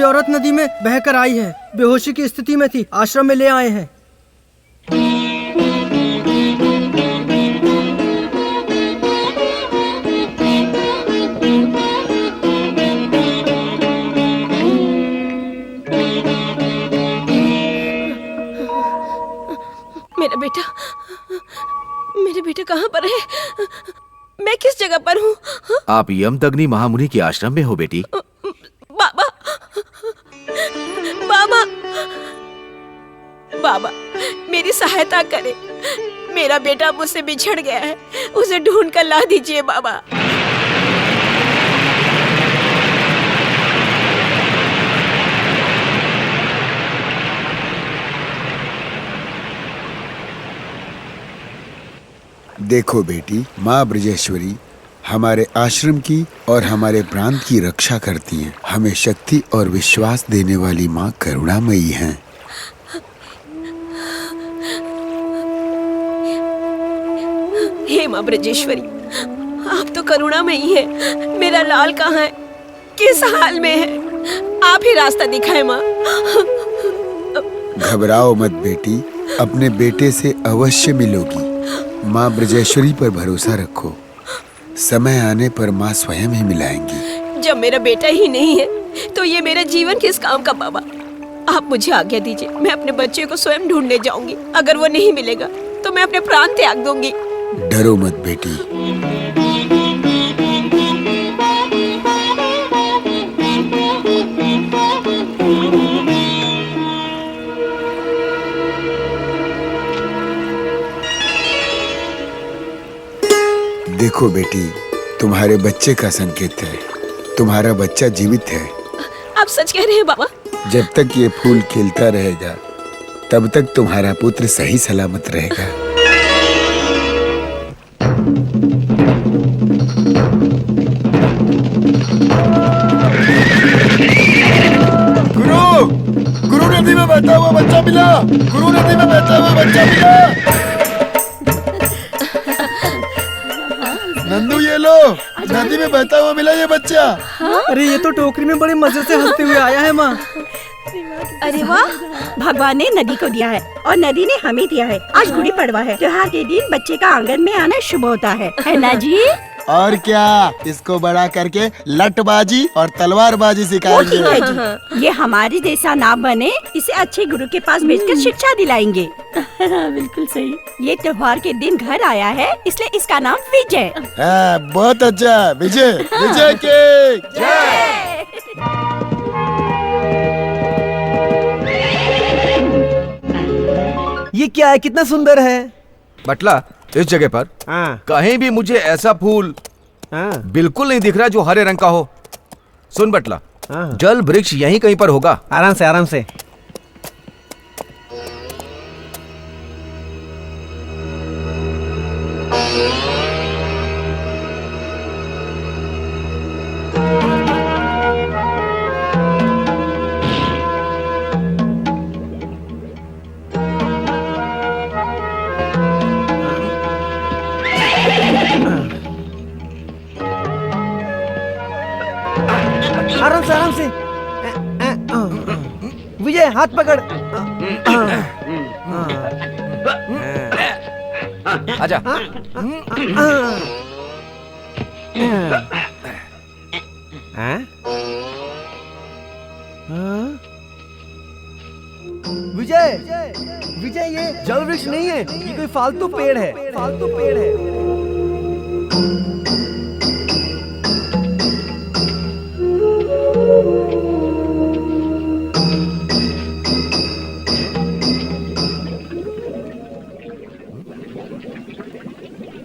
औरत नदी में बहकर आई है, बेहोशी की स्थिति में थी, आश्रम में ले आए हैं। मेरे बेटा कहाँ पर है? मैं किस जगह पर हूँ? आप यमदग्नि महामुनि के आश्रम में हो बेटी। बाबा, बाबा, बाबा, मेरी सहायता करें। मेरा बेटा मुझसे बिछड़ गया है, उसे ढूंढ कर ला दीजिए बाबा। देखो बेटी, माँ ब्रजेश्वरी हमारे आश्रम की और हमारे प्रांत की रक्षा करती हैं। हमें शक्ति और विश्वास देने वाली माँ करुणामयी हैं। हे माँ ब्रजेश्वरी, आप तो करुणामयी है। मेरा लाल कहाँ है? किस हाल में है? आप ही रास्ता दिखाए माँ। घबराओ मत बेटी, अपने बेटे से अवश्य मिलोगी। माँ ब्रजेश्वरी पर भरोसा रखो, समय आने पर माँ स्वयं ही मिलाएंगी। जब मेरा बेटा ही नहीं है तो ये मेरा जीवन किस काम का बाबा? आप मुझे आज्ञा दीजिए, मैं अपने बच्चे को स्वयं ढूंढने जाऊंगी। अगर वो नहीं मिलेगा तो मैं अपने प्राण त्याग दूंगी। डरो मत बेटी। देखो बेटी, तुम्हारे बच्चे का संकेत है। तुम्हारा बच्चा जीवित है। आप सच कह रहे हैं बाबा? जब तक ये फूल खिलता रहेगा तब तक तुम्हारा पुत्र सही सलामत रहेगा। गुरु, गुरु नदी में बहता हुआ बच्चा मिला। गुरु नदी में बहता हुआ बच्चा मिला। नंदू ये लो, नदी में बहता हुआ मिला ये बच्चा। अरे ये तो टोकरी में बड़े मजे से हंसते हुए आया है माँ। अरे वाह, भगवान ने नदी को दिया है और नदी ने हमें दिया है। आज गुड़ी पड़वा है, त्योहार के दिन बच्चे का आंगन में आना शुभ होता है ना जी? और क्या, इसको बड़ा करके लठबाजी और तलवारबाजी सिखाएंगे। ठीक है जी। ये हमारे जैसा ना बने, इसे अच्छे गुरु के पास भेजकर शिक्षा दिलाएंगे। बिल्कुल सही। ये त्योहार के दिन घर आया है, इसलिए इसका नाम विजय। बहुत अच्छा। विजय, विजय के जय। ये क्या है? कितना सुंदर है। बटला, इस जगह पर कहीं भी मुझे ऐसा फूल बिल्कुल नहीं दिख रहा जो हरे रंग का हो। सुन बटला, जल वृक्ष यहीं कहीं पर होगा। आराम से, आराम से। आराम से, आराम से। विजय, हाथ पकड़। आजा। विजय, विजय, ये जल वृक्ष नहीं है, ये कोई फालतू पेड़ है। फालतू पेड़ है।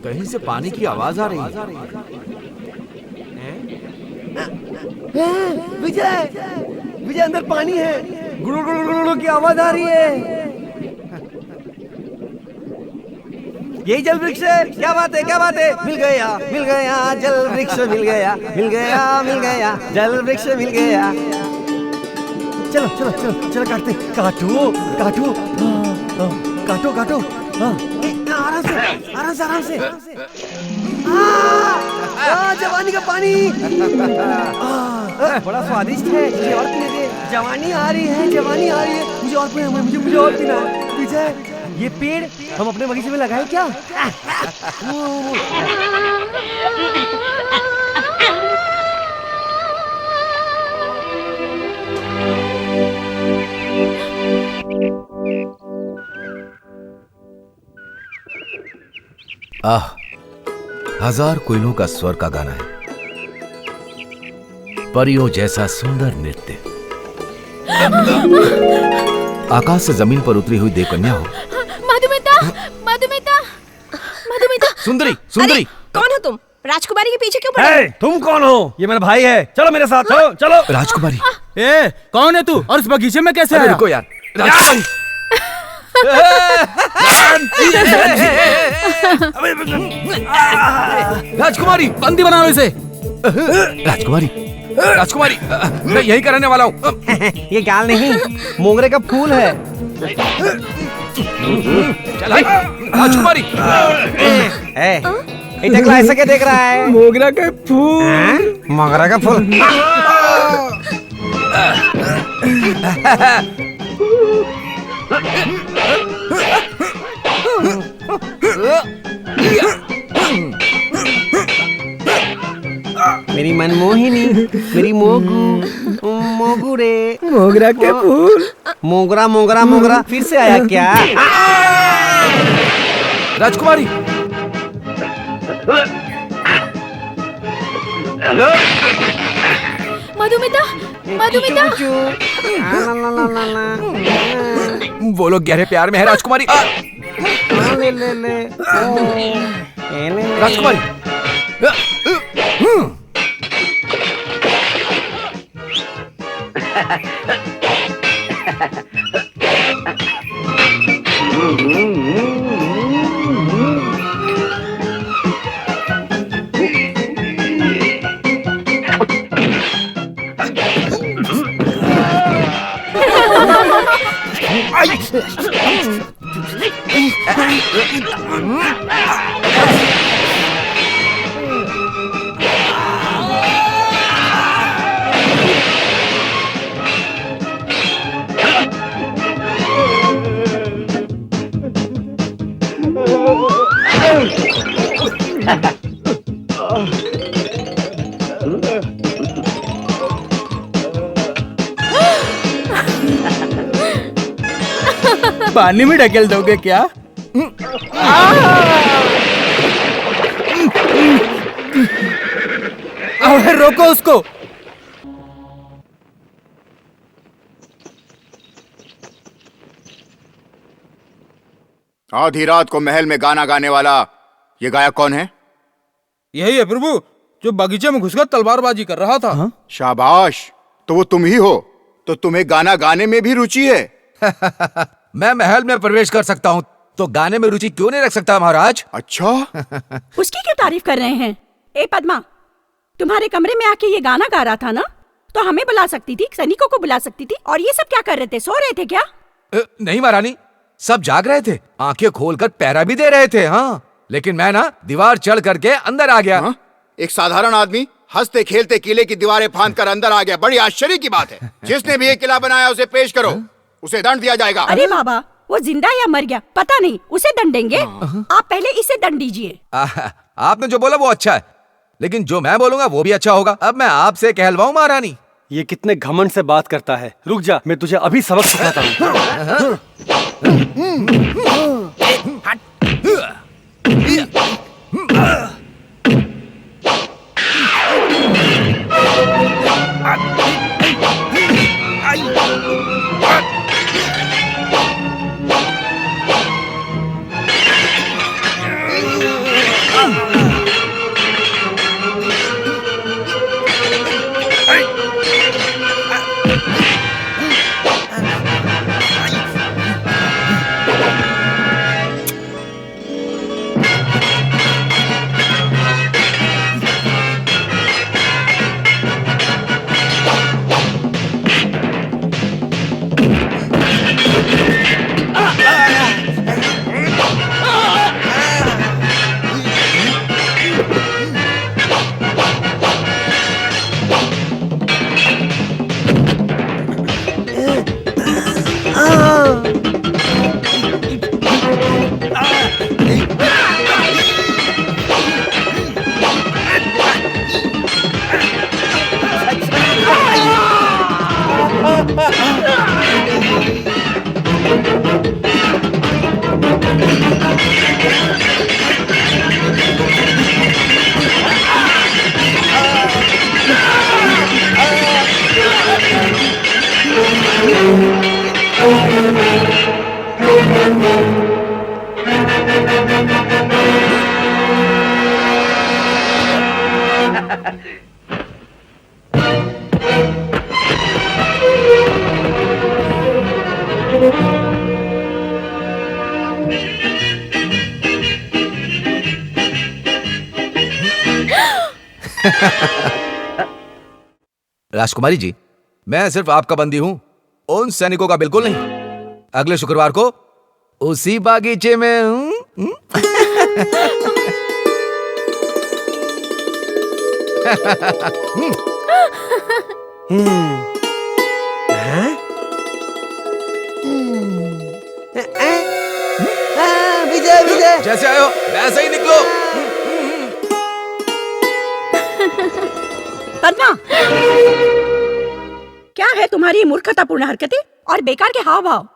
कहीं से पानी की आवाज आ रही है। विजय, विजय, अंदर पानी है। गुड़ुड़ गुड़ुड़ गुड़ुड़ की आवाज आ रही है। यही जल वृक्ष है। क्या बात है, क्या बात है? मिल गया, मिल गया, जल वृक्ष मिल गया, मिल गया, मिल गया, जल वृक्ष मिल गया। चलो चलो चलो चलो, काटते। काटो काटो काटो काटो। आराम से, आराम से, आराम से। जवानी का पानी। बड़ा स्वादिष्ट है। और पीने दे। जवानी आ रही है, जवानी आ रही है। मुझे और पीना, मुझे और पीना है। विजय, ये पेड़ हम अपने बगीचे में लगाए क्या? आह, हजार कोयलों का स्वर का गाना है, परियों जैसा सुंदर नृत्य। आकाश से जमीन पर उतरी हुई देवकन्या हो। मधुमिता, मधुमिता, मधुमिता। सुंदरी, सुंदरी। कौन हो तुम? राजकुमारी के पीछे क्यों पड़े? तुम कौन हो? ये मेरा भाई है, चलो मेरे साथ, चलो चलो। राजकुमारी, ए, कौन है तू और इस बगीचे में कैसे आया? रुको यार, राजकुमारी। राजकुमारी, बंदी बना लो इसे। राजकुमारी, राजकुमारी, मैं यही करने वाला हूँ। ये गाल नहीं, मोगरे का फूल है। चल भाई, राजकुमारी। टकला ऐसा क्या देख रहा है? मोगरा का फूल। मोगरा का फूल। मेरी मनमोहिनी, मेरी मोगू, मोगू रे। मोगरा के फूल। मोगरा मोगरा मोगरा फिर से आया क्या? राजकुमारी, मधुमिता, मधुमिता। वो लोग गहरे प्यार में है। राजकुमारी, ले ले ले। राजकुमारी। पानी में ढकेल दोगे क्या? अबे रोको उसको। आधी रात को महल में गाना गाने वाला ये गायक कौन है? यही है प्रभु, जो बगीचे में घुसकर तलवारबाजी कर रहा था। हाँ? शाबाश, तो वो तुम ही हो। तो तुम्हें गाना गाने में भी रुचि है? मैं महल में प्रवेश कर सकता हूँ, तो गाने में रुचि क्यों नहीं रख सकता महाराज? अच्छा। उसकी क्यों तारीफ कर रहे हैं? ए पद्मा, तुम्हारे कमरे में आके ये गाना गा रहा था ना, तो हमें बुला सकती थी, सैनिकों को बुला सकती थी। और ये सब क्या कर रहे थे? सो रहे थे क्या? नहीं महारानी, सब जाग रहे थे, आंखें खोलकर पहरा भी दे रहे थे। हाँ, लेकिन मैं ना दीवार चढ़ करके अंदर आ गया। हाँ? एक साधारण आदमी हंसते खेलते किले की दीवारें फांद कर अंदर आ गया, बड़ी आश्चर्य की बात है। जिसने भी ये किला बनाया उसे पेश करो, उसे दंड दिया जाएगा। अरे बाबा, वो जिंदा या मर गया पता नहीं, उसे दंडेंगे। आप पहले इसे दंड दीजिए। आपने जो बोला वो अच्छा है, लेकिन जो मैं बोलूंगा वो भी अच्छा होगा। अब मैं आपसे कहलवाऊं महारानी? ये कितने घमंड से बात करता है। रुक जा, मैं तुझे अभी सबक सिखाता हूँ। राजकुमारी जी, मैं सिर्फ आपका बंदी हूं, उन सैनिकों का बिल्कुल नहीं। अगले शुक्रवार को उसी बागीचे में हूं। विजय विजय, जैसे आए हो वैसे ही निकलो। पद्मा, क्या है तुम्हारी मूर्खतापूर्ण हरकतें और बेकार के हाव भाव?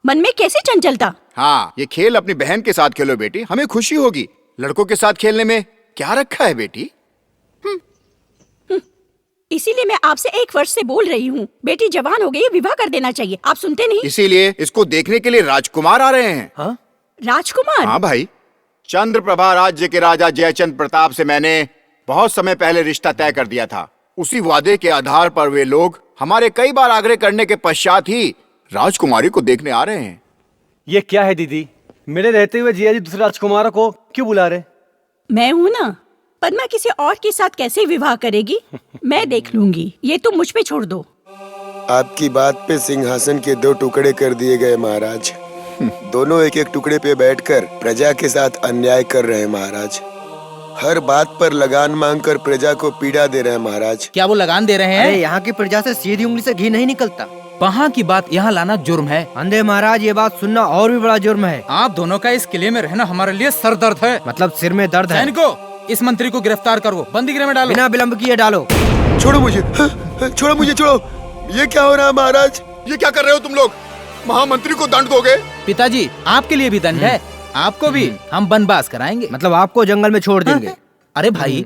मन में कैसे चंचलता? हाँ, ये खेल अपनी बहन के साथ खेलो बेटी, हमें खुशी होगी। लड़कों के साथ खेलने में क्या रखा है बेटी? इसीलिए मैं आपसे 1 वर्ष से बोल रही हूँ, बेटी जवान हो गई, विवाह कर देना चाहिए। आप सुनते नहीं। इसीलिए इसको देखने के लिए राजकुमार आ रहे हैं। हाँ? राजकुमार? हाँ भाई, चंद्रप्रभा राज्य के राजा जयचंद प्रताप से मैंने बहुत समय पहले रिश्ता तय कर दिया था। उसी वादे के आधार पर वे लोग हमारे कई बार आग्रह करने के पश्चात ही राजकुमारी को देखने आ रहे हैं। ये क्या है दीदी, मेरे रहते हुए जिया जी दूसरे राजकुमारों को क्यों बुला रहे? मैं हूँ ना। पद्मा किसी और के साथ कैसे विवाह करेगी, मैं देख लूंगी। ये तुम मुझ पे छोड़ दो। आपकी बात पे सिंहासन के 2 टुकड़े कर दिए गए महाराज। दोनों एक एक टुकड़े पे बैठकर प्रजा के साथ अन्याय कर रहे हैं महाराज। हर बात पर लगान मांगकर प्रजा को पीड़ा दे रहे हैं महाराज। क्या वो लगान दे रहे हैं? अरे यहाँ की प्रजा से सीधी उंगली से घी नहीं निकलता। वहाँ की बात यहाँ लाना जुर्म है। अंधे महाराज, ये बात सुनना और भी बड़ा जुर्म है। आप दोनों का इस किले में रहना हमारे लिए सर दर्द है। मतलब सिर में दर्द है। सैनिकों, इस मंत्री को गिरफ्तार करो, बंदीगृह में डालो। बिना विलंब किए डालो। छोड़ो मुझे, छोड़ो मुझे, छोड़ो। ये क्या हो रहा है महाराज? ये क्या कर रहे हो तुम लोग? महामंत्री को दंड दोगे? पिताजी, आपके लिए भी दंड है, आपको भी हम वनवास कराएंगे। मतलब आपको जंगल में छोड़ देंगे? अरे भाई,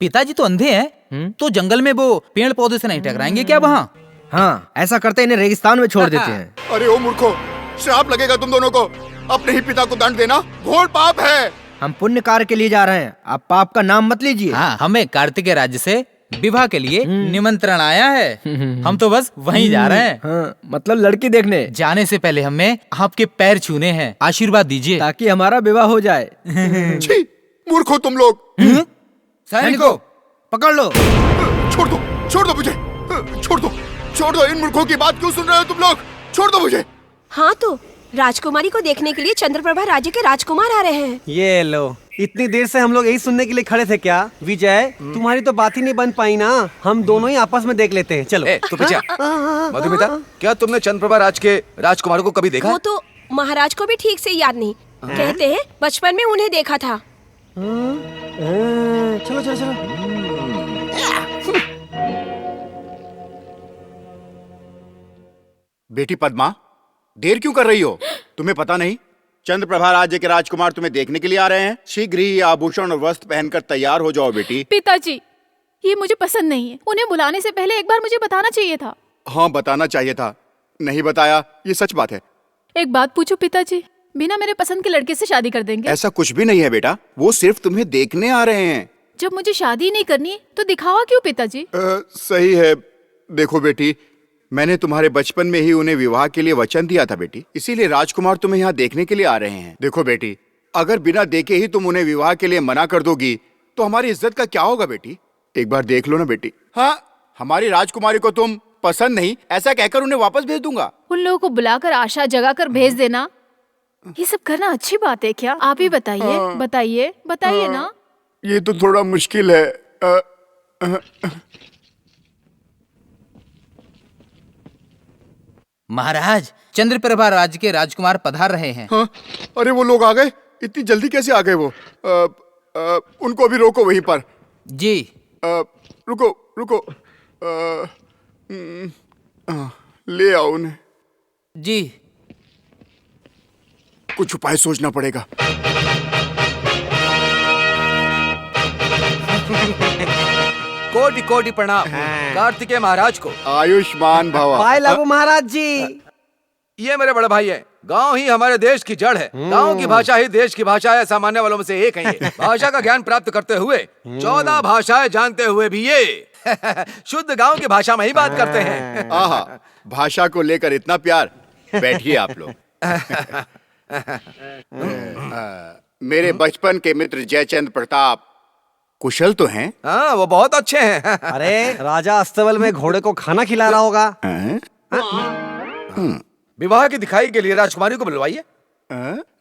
पिताजी तो अंधे हैं, तो जंगल में वो पेड़ पौधे से नहीं टकराएंगे क्या वहाँ? हाँ, ऐसा करते इन्हें रेगिस्तान में छोड़ देते हैं। अरे ओ मूर्खो, श्राप लगेगा तुम दोनों को। अपने ही पिता को दंड देना घोर पाप है। हम पुण्य कार्य के लिए जा रहे हैं, आप पाप का नाम मत लीजिए। हाँ, हमें कार्तिकेय राज्य से विवाह के लिए निमंत्रण आया है। हम तो बस वहीं जा रहे हैं। हाँ, मतलब लड़की देखने। जाने से पहले हमें आपके पैर छूने हैं, आशीर्वाद दीजिए ताकि हमारा विवाह हो जाए। छी, मूर्खो तुम लोग। सैनिकों, पकड़ लो। छोड़ दो, छोड़ दो मुझे, छोड़ दो, छोड़ दो। इन मूर्खों की बात क्यों सुन रहे हो तुम लोग? छोड़ दो मुझे। हाँ, तो राजकुमारी को देखने के लिए चंद्रप्रभा राज्य के राजकुमार आ रहे हैं। ये लो, इतनी देर से हम लोग यही सुनने के लिए खड़े थे क्या? विजय, तुम्हारी तो बात ही नहीं बन पाई ना। हम दोनों ही आपस में देख लेते हैं, चलो। तू पीछे आ। मधुमिता, क्या तुमने चंद्रप्रभा राज के राजकुमारों को कभी देखा? वो तो महाराज को भी ठीक से याद नहीं। कहते हैं बचपन में उन्हें देखा था। चलो चलो चलो। बेटी पद्मा, देर क्यों कर रही हो? तुम्हें पता नहीं चंद्रप्रभा राज्य के राजकुमार तुम्हें देखने के लिए आ रहे हैं? शीघ्र ही आभूषण और वस्त्र पहनकर तैयार हो जाओ बेटी। पिताजी, ये मुझे पसंद नहीं है। उन्हें बुलाने से पहले एक बार मुझे बताना चाहिए था। हाँ, बताना चाहिए था, नहीं बताया, ये सच बात है। एक बात पूछो पिताजी, बिना मेरे पसंद के लड़के से शादी कर देंगे? ऐसा कुछ भी नहीं है बेटा, वो सिर्फ तुम्हें देखने आ रहे हैं। जब मुझे शादी नहीं करनी तो दिखावा क्यों पिताजी? सही है। देखो बेटी, मैंने तुम्हारे बचपन में ही उन्हें विवाह के लिए वचन दिया था बेटी, इसीलिए राजकुमार तुम्हें यहाँ देखने के लिए आ रहे हैं। देखो बेटी, अगर बिना देखे ही तुम उन्हें विवाह के लिए मना कर दोगी तो हमारी इज्जत का क्या होगा बेटी? एक बार देख लो ना बेटी। हाँ, हमारी राजकुमारी को तुम पसंद नहीं ऐसा कहकर उन्हें वापस भेज दूंगा। उन लोगों को बुलाकर आशा जगाकर भेज देना, ये सब करना अच्छी बात है क्या? आप ही बताइए, बताइए, बताइए ना। ये तो थोड़ा मुश्किल है। महाराज, चंद्रप्रभा राज्य के राजकुमार पधार रहे हैं। हाँ? अरे वो लोग आ गए, इतनी जल्दी कैसे आ गए वो? उनको अभी रोको वहीं पर। जी। रुको रुको, ले आओ उन्हें। जी। कुछ उपाय सोचना पड़ेगा। कोटि कोटि प्रणाम कार्तिकेय महाराज को। आयुष्मान भव। पाए लागू महाराज जी। ये मेरे बड़े भाई हैं। गांव ही हमारे देश की जड़ है। गांव की भाषा ही देश की भाषा है। सामान्य वालों में से एक है ये। भाषा का ज्ञान प्राप्त करते हुए 14 भाषाएं जानते हुए भी ये शुद्ध गांव की भाषा में ही बात करते हैं। आहा, भाषा को लेकर इतना प्यार। बैठिए आप लोग। मेरे बचपन के मित्र जयचंद प्रताप कुशल तो हैं? हाँ, वो बहुत अच्छे हैं। अरे राजा अस्तबल में घोड़े को खाना खिला रहा होगा। विवाह की दिखाई के लिए राजकुमारी को बुलवाइए।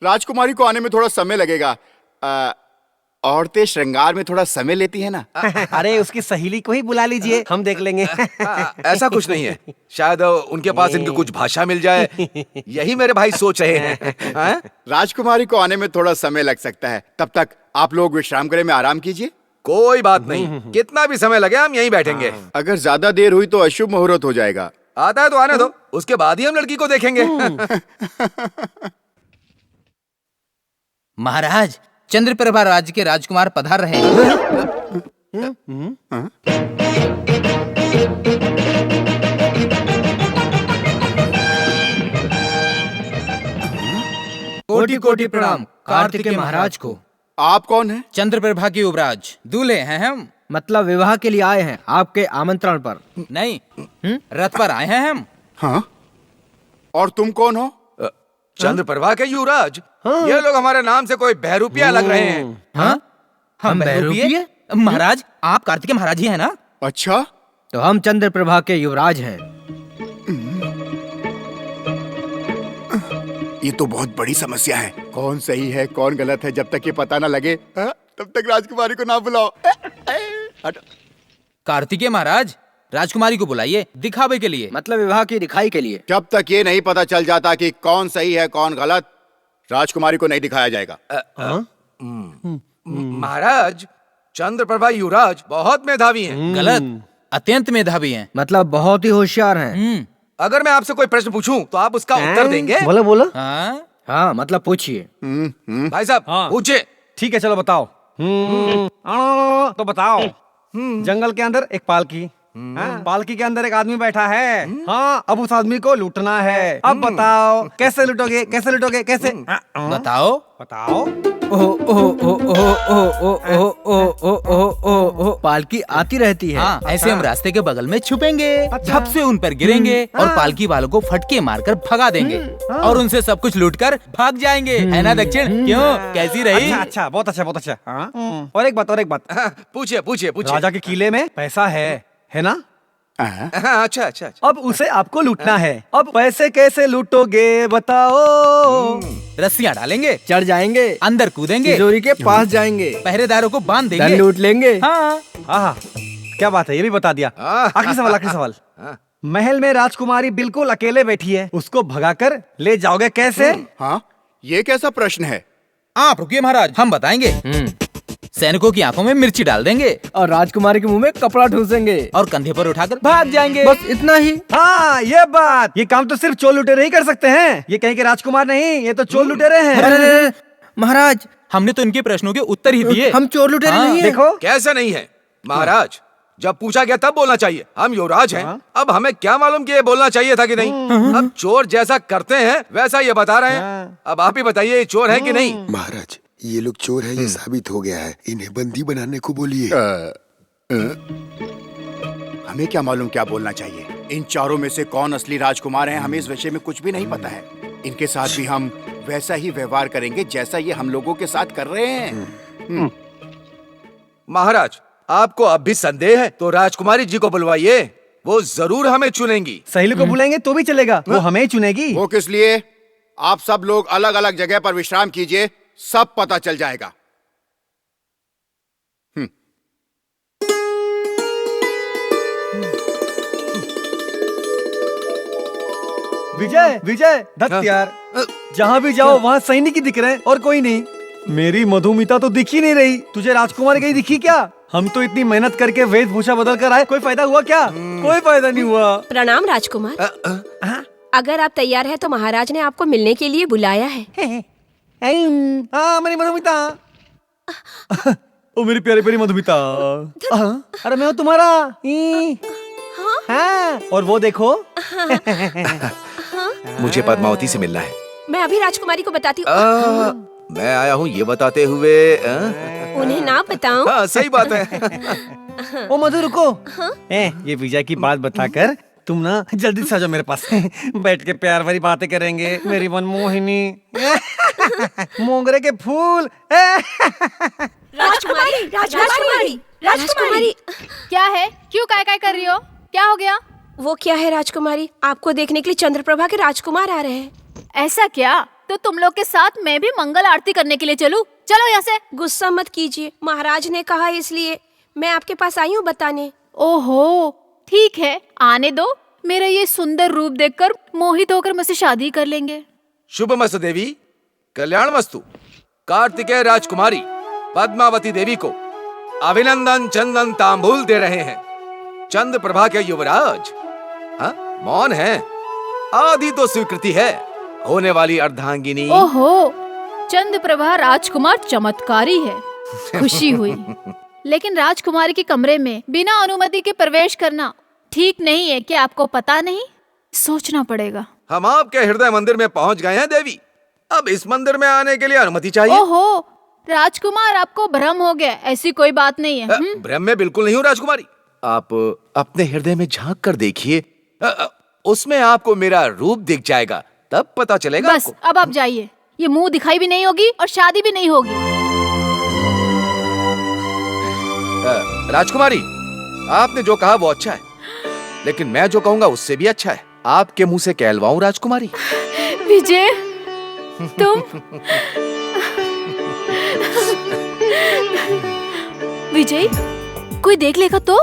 राजकुमारी को आने में थोड़ा समय लगेगा। औरतें श्रृंगार में थोड़ा समय लेती है ना। अरे उसकी सहेली को ही बुला लीजिए, हम देख लेंगे। ऐसा कुछ नहीं है। शायद उनके पास इनकी कुछ भाषा मिल जाए, यही मेरे भाई सोच रहे हैं। राजकुमारी को आने में थोड़ा समय लग सकता है। तब तक आप लोग विश्राम गृह में आराम कीजिए। कोई बात नहीं, कितना भी समय लगे हम यहीं बैठेंगे। अगर ज्यादा देर हुई तो अशुभ मुहूर्त हो जाएगा। आता है तो आने दो, उसके बाद ही हम लड़की को देखेंगे। महाराज, चंद्रप्रभा राज्य के राजकुमार पधार रहे हैं। कोटि कोटि प्रणाम कार्तिकेय महाराज को। आप कौन हैं? चंद्रप्रभा की युवराज दूल्हे हैं हम। मतलब विवाह के लिए आए हैं आपके आमंत्रण पर? नहीं, रथ पर आए हैं हम। हाँ? और तुम कौन हो? चंद्रप्रभा के युवराज। ये लोग हमारे नाम से कोई बहरूपिया लग रहे हैं। हाँ? हम बहरूपिये? महाराज, आप कार्तिकेय महाराज ही है ना? अच्छा, तो हम चंद्रप्रभा के युवराज हैं। ये तो बहुत बड़ी समस्या है। कौन सही है कौन गलत है, जब तक ये पता ना लगे तब तक राजकुमारी को ना बुलाओ। कार्तिकेय महाराज, राजकुमारी को बुलाइए दिखावे के लिए। मतलब विवाह की दिखाई के लिए। जब तक ये नहीं पता चल जाता कि कौन सही है कौन गलत, राजकुमारी को नहीं दिखाया जाएगा। महाराज, चंद्रप्रभा युवराज बहुत मेधावी हैं। गलत, अत्यंत मेधावी हैं। मतलब बहुत ही होशियार हैं। अगर मैं आपसे कोई प्रश्न पूछूं तो आप उसका उत्तर देंगे? बोलो बोलो। हाँ, मतलब पूछिए। भाई साहब, पूछिए। ठीक है, चलो बताओ। तो बताओ। जंगल के अंदर एक पालकी, पालकी के अंदर एक आदमी बैठा है। हाँ, अब उस आदमी को लूटना है। अब बताओ कैसे लूटोगे, कैसे लूटोगे, कैसे? बताओ बताओ। पालकी आती रहती है। हाँ, ऐसे हम रास्ते के बगल में छुपेंगे, झप से उन पर गिरेंगे और पालकी वालों को फटके मारकर भगा देंगे और उनसे सब कुछ लूटकर भाग जाएंगे। है ना दक्षिण? क्यों, कैसी रही? अच्छा, बहुत अच्छा, बहुत अच्छा। और एक बात। पूछिए पूछिए पूछिए। राजा के किले में पैसा है ना? अच्छा अच्छा। अब उसे आपको लूटना है। अब पैसे कैसे लूटोगे बताओ? रस्सियाँ डालेंगे, चढ़ जाएंगे, अंदर कूदेंगे, तिजोरी के पास जाएंगे, पहरेदारों को बांध देंगे, धन लूट लेंगे। हाँ, क्या बात है, ये भी बता दिया। आखिरी सवाल। महल में राजकुमारी बिल्कुल अकेले बैठी है, उसको भगाकर ले जाओगे कैसे? हाँ, ये कैसा प्रश्न है? आप रुकिए महाराज, हम बताएंगे। सैनिकों की आंखों में मिर्ची डाल देंगे और राजकुमारी के मुंह में कपड़ा ठूसेंगे और कंधे पर उठाकर भाग जाएंगे। बस इतना ही। हाँ, ये बात। ये काम तो सिर्फ चोर लुटेरे ही कर सकते हैं। ये कहीं के राजकुमार नहीं, ये तो चोर लुटेरे हैं। महाराज, हमने तो इनके प्रश्नों के उत्तर ही दिए। हम चोर लुटेरे नहीं हैं। देखो कैसे नहीं है महाराज, जब पूछा गया तब बोलना चाहिए। हम युवराज हैं। अब हमें क्या मालूम कि ये बोलना चाहिए था कि नहीं। अब चोर जैसा करते हैं वैसा ये बता रहे हैं। अब आप ही बताइए, ये चोर है कि नहीं? महाराज, ये लोग चोर है, ये साबित हो गया है। इन्हें बंदी बनाने को बोलिए। हमें क्या मालूम क्या बोलना चाहिए। इन चारों में से कौन असली राजकुमार हैं, हमें इस विषय में कुछ भी नहीं पता है। इनके साथ भी हम वैसा ही व्यवहार करेंगे जैसा ये हम लोगों के साथ कर रहे हैं। महाराज, आपको अब भी संदेह है तो राजकुमारी जी को बुलवाइए, वो जरूर हमें चुनेंगी। सहेली को बुलाएंगे तो भी चलेगा, वो हमें ही चुनेगी। वो किस लिए? आप सब लोग अलग अलग जगह पर विश्राम कीजिए, सब पता चल जाएगा। विजय दत्त यार, जहाँ भी जाओ वहाँ सैनिक ही दिख रहे हैं और कोई नहीं। मेरी मधुमिता तो दिख ही नहीं रही। तुझे राजकुमारी कहीं दिखी क्या? हम तो इतनी मेहनत करके वेशभूषा बदल कर आए, कोई फायदा हुआ क्या? कोई फायदा नहीं हुआ। प्रणाम राजकुमार। अगर आप तैयार हैं तो महाराज ने आपको मिलने के लिए बुलाया है। हाँ, मेरी मधुमिता। ओ मेरी प्यारी प्यारी मधुमिता। अरे मैं हूँ तुम्हारा। हाँ? और वो देखो। मुझे पद्मावती से मिलना है। मैं अभी राजकुमारी को बताती हूँ। मैं आया हूँ ये बताते हुए उन्हें ना बताऊं? हाँ सही बात है। ओ मधु रुको। ये वीजा की बात बताकर तुम ना जल्दी से आ जाओ मेरे पास। बैठ के प्यार भरी बातें करेंगे मेरी मनमोहिनी। मोगरे के फूल। राजकुमारी, राजकुमारी, राजकुमारी। क्या है? क्यों काय काय कर रही हो? क्या हो गया? वो क्या है राजकुमारी, आपको देखने के लिए चंद्रप्रभा के राजकुमार आ रहे हैं। ऐसा क्या? तो तुम लोग के साथ मैं भी मंगल आरती करने के लिए चलूं? चलो यहाँ से। गुस्सा मत कीजिए, महाराज ने कहा इसलिए मैं आपके पास आई हूँ बताने। ओहो, ठीक है, आने दो। मेरा ये सुंदर रूप देखकर मोहित होकर मुझसे शादी कर लेंगे। शुभमस्तु देवी, कल्याणमस्तु। कार्तिकेय राजकुमारी पद्मावती देवी को अभिनंदन चंदन तांबूल दे रहे हैं। चंद्र प्रभा के युवराज हाँ मौन है, आदि तो स्वीकृति है। होने वाली अर्धांगिनी। ओहो, चंद्र प्रभा राजकुमार चमत्कारी है। खुशी हुई। लेकिन राजकुमारी के कमरे में बिना अनुमति के प्रवेश करना ठीक नहीं है। क्या आपको पता नहीं? सोचना पड़ेगा। हम आपके हृदय मंदिर में पहुंच गए हैं देवी, अब इस मंदिर में आने के लिए अनुमति चाहिए। ओहो, राजकुमार आपको भ्रम हो गया, ऐसी कोई बात नहीं है। भ्रम में बिल्कुल नहीं हूँ राजकुमारी। आप अपने हृदय में झांक कर देखिए, उसमें आपको मेरा रूप दिख जाएगा, तब पता चलेगा बस आपको। अब आप जाइए, ये मुंह दिखाई भी नहीं होगी और शादी भी नहीं होगी। राजकुमारी, आपने जो कहा वो अच्छा है, लेकिन मैं जो कहूंगा उससे भी अच्छा है। आपके मुंह से कहलवाऊं राजकुमारी? विजय, तुम विजय, कोई देख लेगा तो?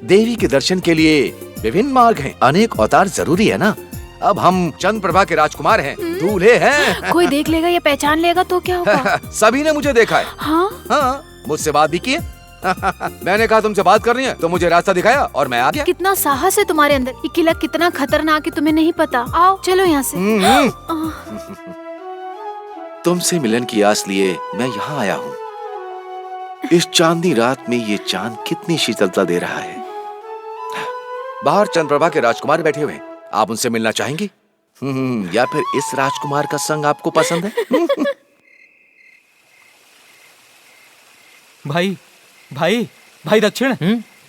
देवी के दर्शन के लिए विभिन्न मार्ग हैं, अनेक अवतार जरूरी है ना। अब हम चंद्र प्रभा के राजकुमार हैं, दूल्हे हैं। कोई देख लेगा या पहचान लेगा तो क्या होगा? सभी ने मुझे देखा है। हाँ, मुझसे बात भी की है। मैंने कहा तुमसे बात करनी है तो मुझे रास्ता दिखाया और मैं आ गया। कितना साहस है तुम्हारे अंदर। ये किला कितना खतरनाक है तुम्हें नहीं पता। आओ चलो यहाँ से। तुमसे मिलन की आस लिए मैं यहाँ आया हूँ। इस चांदनी रात में ये चांद कितनी शीतलता दे रहा है। बाहर चंद्रप्रभा के राजकुमार बैठे हुए हैं, आप उनसे मिलना चाहेंगी? या फिर इस राजकुमार का संग आपको पसंद है? भाई भाई भाई दक्षिण।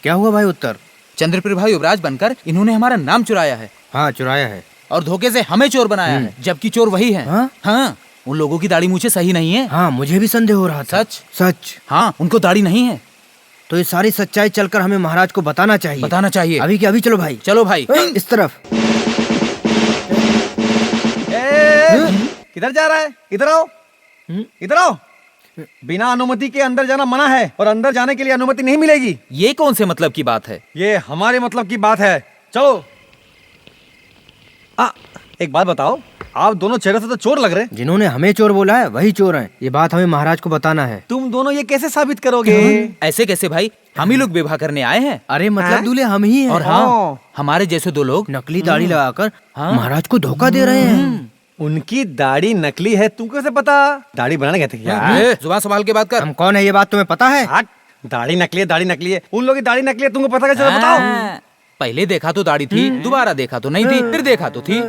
क्या हुआ भाई उत्तर? चंद्रप्रभा युवराज बनकर इन्होंने हमारा नाम चुराया है। हाँ चुराया है, और धोखे से हमें चोर बनाया है, जबकि चोर वही है। हाँ, उन लोगों की दाढ़ी मूछें सही नहीं है। हाँ मुझे भी संदेह हो रहा था। सच? सच। हाँ, उनको दाढ़ी नहीं है। तो ये सारी सच्चाई चलकर हमें महाराज को बताना चाहिए। बताना चाहिए। अभी के अभी चलो भाई। चलो भाई। इस तरफ। किधर जा रहा है? इधर आओ, इधर आओ। बिना अनुमति के अंदर जाना मना है और अंदर जाने के लिए अनुमति नहीं मिलेगी। ये कौन से मतलब की बात है? ये हमारे मतलब की बात है। चलो। एक बात बताओ, आप दोनों चेहरे से तो चोर लग रहे। जिन्होंने हमें चोर बोला है वही चोर हैं। ये बात हमें महाराज को बताना है। तुम दोनों ये कैसे साबित करोगे? ऐसे कैसे भाई? हम ही लोग विवाह करने आए हैं। अरे मतलब दूल्हे हम ही हैं। और हाँ, हमारे जैसे दो लोग नकली दाढ़ी लगाकर महाराज को धोखा दे रहे हैं। उनकी दाढ़ी नकली है, तुमको कैसे पता? दाढ़ी बनाने गए थे क्या? जुबान संभाल के बात कर। हम कौन है ये बात तुम्हें पता है? दाढ़ी नकली है, दाढ़ी नकली है। उन लोगों की दाढ़ी नकली है, तुमको पता कैसे? बताओ। पहले देखा तो दाढ़ी थी, दोबारा देखा तो नहीं थी, फिर देखा तो थी।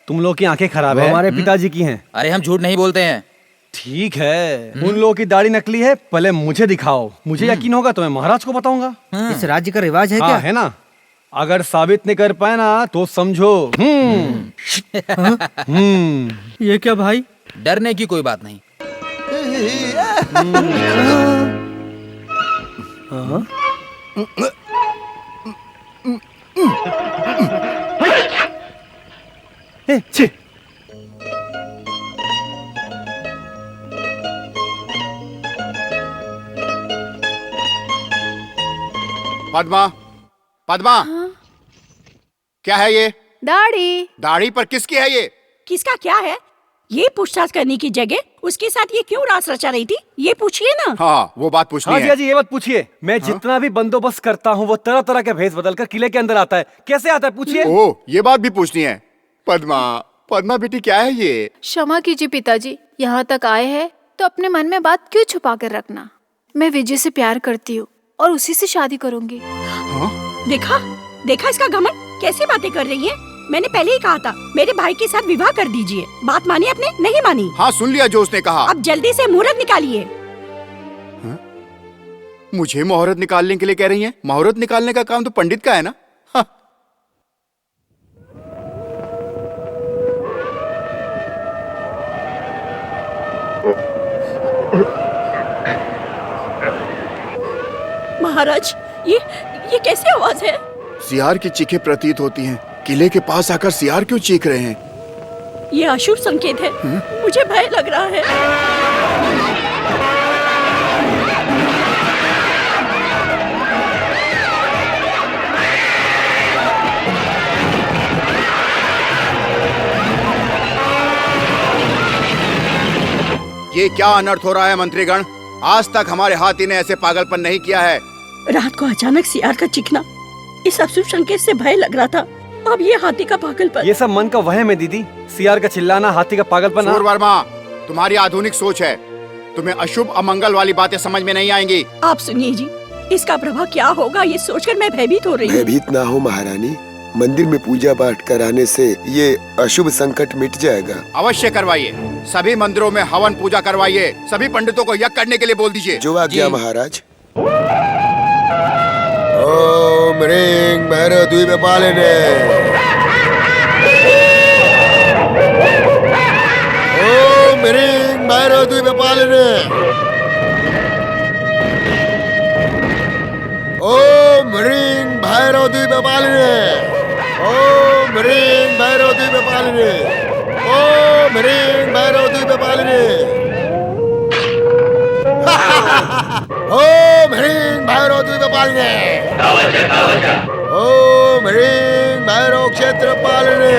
तुम लोग की आंखें खराब है। हमारे पिताजी की हैं। अरे हम झूठ नहीं बोलते हैं। ठीक है, उन लोगों की दाढ़ी नकली है, पहले मुझे दिखाओ। मुझे यकीन होगा तो मैं महाराज को बताऊंगा। इस राज्य का रिवाज है क्या? है ना। अगर साबित नहीं कर पाए ना तो समझो। ये क्या भाई? डरने की कोई बात नहीं। पद्मा, पद्मा, क्या है ये? दाढ़ी। दाढ़ी पर किसकी है ये? किसका क्या है? ये पूछताछ करने की जगह उसके साथ ये क्यों रास रचा रही थी? ये पूछिए ना। हाँ, वो बात पूछनी है। जी ये बात पूछिए। मैं जितना भी बंदोबस्त करता हूँ वो तरह तरह के भेष बदलकर किले के अंदर आता है। कैसे आता है पूछिए। ओह, ये बात भी पूछनी है। पद्मा, पद्मा बेटी क्या है ये? क्षमा कीजिए पिताजी, यहाँ तक आए हैं तो अपने मन में बात क्यों छुपा कर रखना। मैं विजय से प्यार करती हूँ और उसी से शादी करूंगी। देखा देखा इसका घमंड कैसे बातें कर रही है। मैंने पहले ही कहा था मेरे भाई के साथ विवाह कर दीजिए। बात मानी आपने? नहीं मानी। हाँ सुन लिया जो उसने कहा। अब जल्दी से मुहूर्त निकालिए। मुझे मुहूर्त निकालने के लिए कह रही हैं? मुहूर्त निकालने का काम तो पंडित का है ना। हाँ। महाराज, ये कैसी आवाज है? सियार की चीखें प्रतीत होती हैं। किले के पास आकर सियार क्यों चीख रहे हैं? ये अशुभ संकेत है। मुझे भय लग रहा है। ये क्या अनर्थ हो रहा है मंत्रीगण? आज तक हमारे हाथी ने ऐसे पागलपन नहीं किया है। रात को अचानक सियार का चिखना, इस अशुभ संकेत से भय लग रहा था। अब ये हाथी का पागलपन। ये सब मन का वहम है दीदी। सियार का चिल्लाना, हाथी का पागलपन। सूर वर्मा, तुम्हारी आधुनिक सोच है। तुम्हें अशुभ अमंगल वाली बातें समझ में नहीं आएंगी। आप सुनिए जी, इसका प्रभाव क्या होगा ये सोचकर मैं भयभीत हो रही हूँ। भयभीत ना हो महारानी, मंदिर में पूजा पाठ कराने से ये अशुभ संकट मिट जाएगा। अवश्य करवाइए। सभी मंदिरों में हवन पूजा करवाइए। सभी पंडितों को यज्ञ करने के लिए बोल दीजिए। जो आज्ञा महाराज। ओम ह्रीं भैरव द्वीपपालिने। ओम ह्रीं भैरव द्वीपपालिने। ओम ह्रीं भैरव द्वीपपालिने। ओम ह्रीं भैरव द्वीपपालिने। ओम ह्रीं भैरव द्वीपपालिने। ओम ह्रीं भैरव द्वीपपालिने। ओम ह्रीं भैरव क्षेत्रपालिने।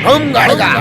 हम गड़गा।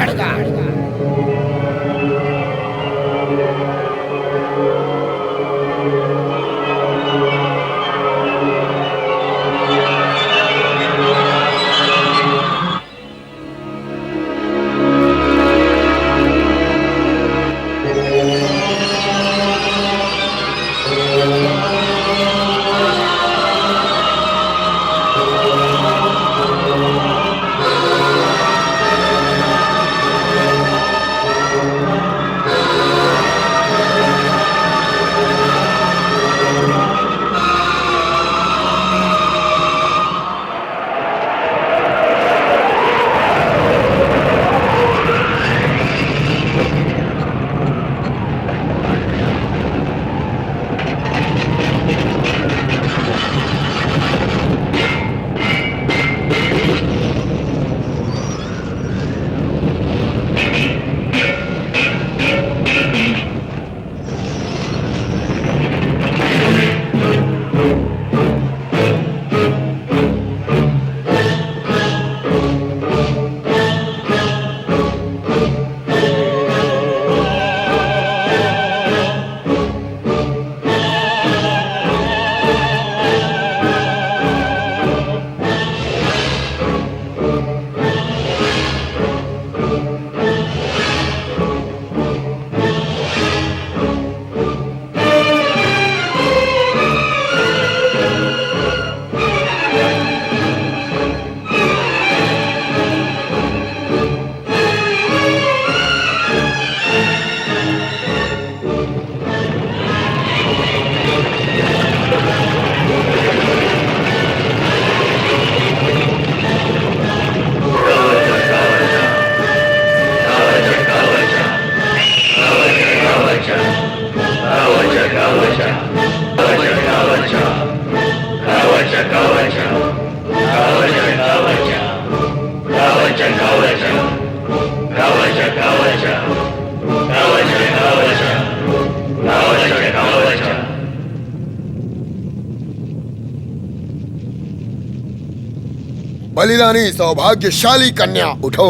बलिदानी सौभाग्यशाली कन्या उठो।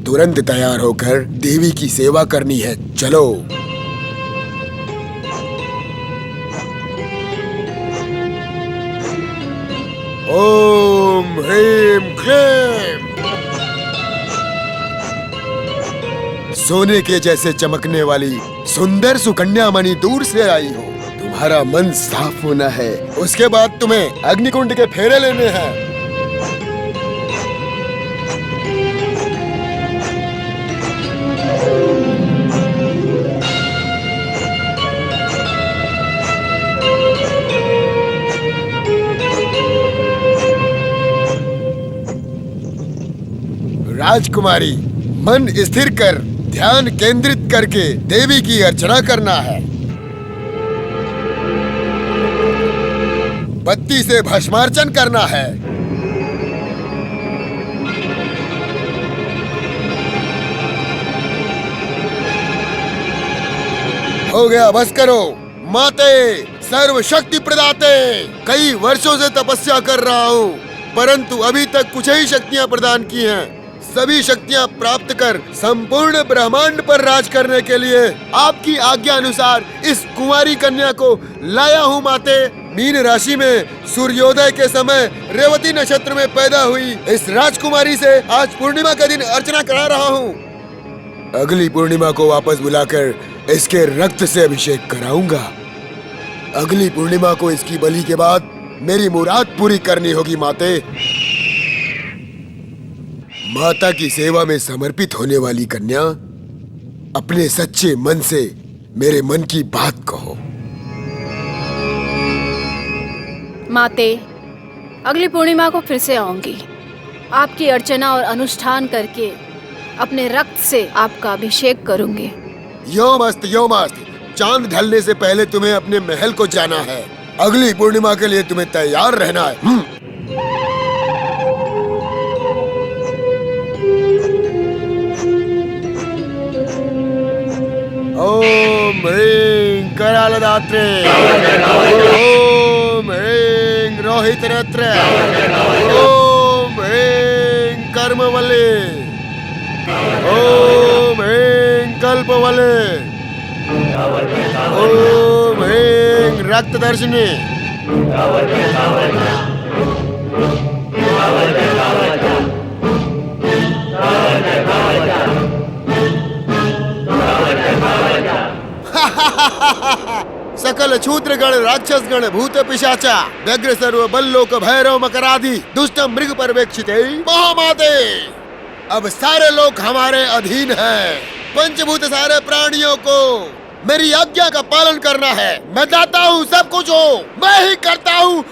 तुरंत तैयार होकर देवी की सेवा करनी है। चलो। ओम ह्रीम क्लीम। सोने के जैसे चमकने वाली सुंदर सुकन्या मणि दूर से आई हो। तुम्हारा मन साफ होना है, उसके बाद तुम्हें अग्निकुंड के फेरे लेने हैं। राजकुमारी, मन स्थिर कर ध्यान केंद्रित करके देवी की अर्चना करना है। बत्ती से भस्मार्चन करना है। हो गया, बस करो। माते, सर्वशक्ति प्रदाते, कई वर्षों से तपस्या कर रहा हूँ, परंतु अभी तक कुछ ही शक्तियाँ प्रदान की हैं। सभी शक्तियाँ प्राप्त कर संपूर्ण ब्रह्मांड पर राज करने के लिए आपकी आज्ञा अनुसार इस कुंवारी कन्या को लाया हूँ माते। मीन राशि में सूर्योदय के समय रेवती नक्षत्र में पैदा हुई इस राजकुमारी से आज पूर्णिमा के दिन अर्चना करा रहा हूँ। अगली पूर्णिमा को वापस बुलाकर इसके रक्त से अभिषेक कराऊंगा। अगली पूर्णिमा को इसकी बलि के बाद मेरी मुराद पूरी करनी होगी माते। माता की सेवा में समर्पित होने वाली कन्या, अपने सच्चे मन से मेरे मन की बात कहो। माते, अगली पूर्णिमा को फिर से आऊंगी। आपकी अर्चना और अनुष्ठान करके अपने रक्त से आपका अभिषेक करूंगी। यो मस्त। चांद ढलने से पहले तुम्हें अपने महल को जाना है। अगली पूर्णिमा के लिए तुम्हें तैयार रहना है। ओम ह्रीं करालदात्रे, ओम ह्रीं रोहितनेत्रे, ओम ह्रीं कर्मवल्ले, ओम ह्रीं कल्पवल्ले, ओम ह्रीं रक्तदर्शिनी, सकल क्षूद्रगण राक्षसगण भूत पिशाचा व्यग्र सर्व बल्लोक भैरव मकरादि दुष्ट मृग पर्यवेक्षिते महामाते, अब सारे लोग हमारे अधीन हैं। पंचभूत सारे प्राणियों को मेरी आज्ञा का पालन करना है। मैं दाता हूँ, सब कुछ हूँ, मैं ही करता हूँ।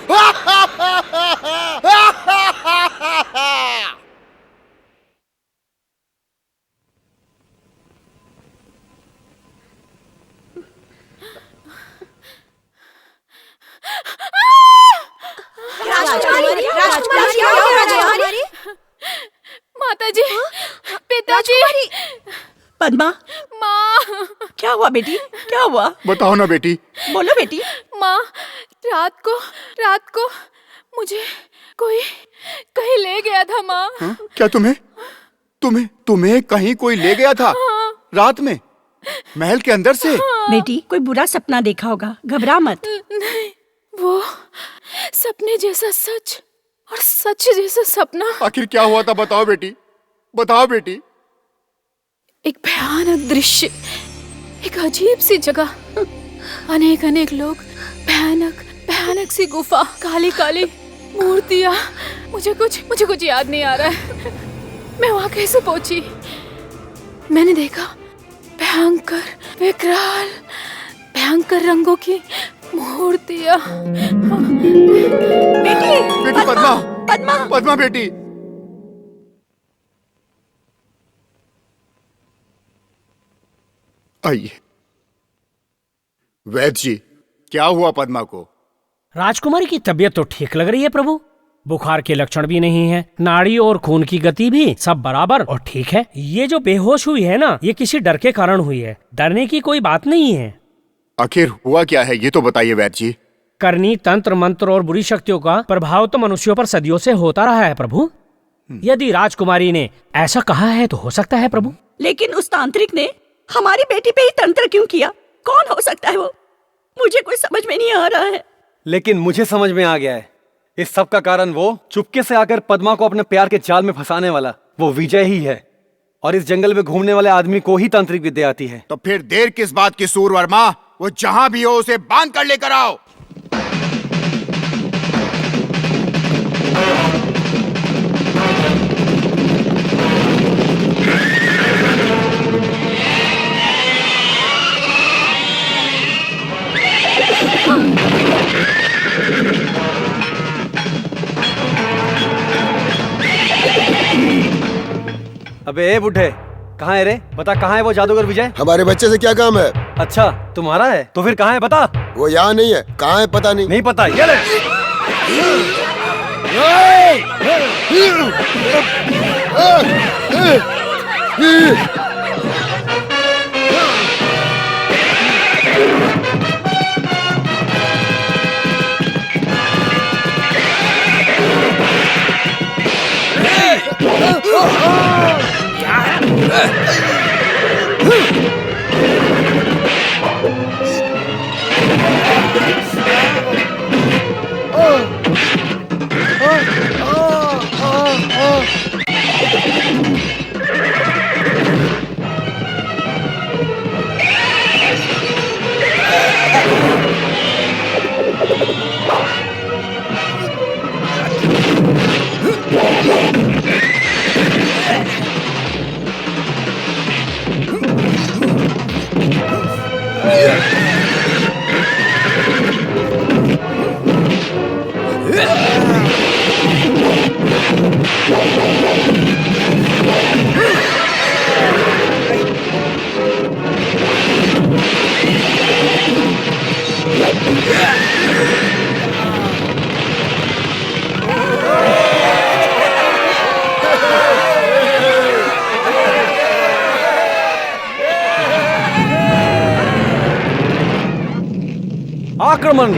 माताजी, पिताजी, पद्मा, माँ, क्या हुआ बेटी? क्या हुआ? बताओ ना बेटी। बोलो बेटी। माँ, रात को मुझे कोई कहीं ले गया था माँ। हा? क्या तुम्हें कहीं कोई ले गया था? हाँ। रात में महल के अंदर से? हाँ। बेटी, कोई बुरा सपना देखा होगा, घबरा मत। नहीं, वो सपने जैसा सच और सच जैसा सपना। आखिर क्या हुआ था? बताओ बेटी। एक भयानक दृश्य, एक अजीब सी जगह, अनेक लोग, भयानक सी गुफा, काली मूर्तियाँ। मुझे कुछ याद नहीं आ रहा है। मैं वहाँ कैसे पहुंची? मैंने देखा भयंकर विकराल, भयंकर रंगों की मूर्तियाँ। बेटी पद्मा बेटी। आइए। वैद्य जी, क्या हुआ पद्मा को? राजकुमारी की तबीयत तो ठीक लग रही है प्रभु। बुखार के लक्षण भी नहीं है, नाड़ी और खून की गति भी सब बराबर और ठीक है। ये जो बेहोश हुई है ना, ये किसी डर के कारण हुई है। डरने की कोई बात नहीं है। आखिर हुआ क्या है, ये तो बताइए वैद्य जी। करनी, तंत्र मंत्र और बुरी शक्तियों का प्रभाव तो मनुष्यों पर सदियों से होता रहा है प्रभु। यदि राजकुमारी ने ऐसा कहा है तो हो सकता है प्रभु। लेकिन उस तांत्रिक ने हमारी बेटी पे ही तंत्र क्यों किया? कौन हो सकता है वो? मुझे कुछ समझ में नहीं आ रहा है। लेकिन मुझे समझ में आ गया है। इस सब का कारण वो चुपके से आकर पद्मा को अपने प्यार के जाल में फंसाने वाला वो विजय ही है। और इस जंगल में घूमने वाले आदमी को ही तांत्रिक विद्या आती है। तो फिर देर किस बात की सूरवर्मा? वो जहां भी हो उसे बांध कर लेकर आओ। अबे ए बुढ़े, कहाँ है रे? बता कहाँ है वो जादूगर विजय? हमारे बच्चे से क्या काम है? अच्छा तुम्हारा है तो फिर कहाँ है बता। वो यहाँ नहीं है। कहाँ है पता नहीं। नहीं पता, ये ले। आक्रमण।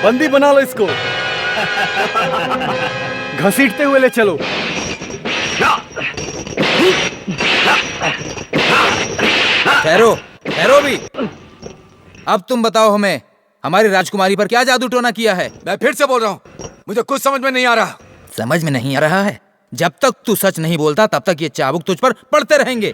बंदी बना लो इसको। घसीटते हुए ले चलो। ठहरो, ठहरो भी। अब तुम बताओ हमें, हमारी राजकुमारी पर क्या जादू टोना किया है? मैं फिर से बोल रहा हूँ, मुझे कुछ समझ में नहीं आ रहा। समझ में नहीं आ रहा है? जब तक तू सच नहीं बोलता तब तक ये चाबुक तुझ पर पड़ते रहेंगे।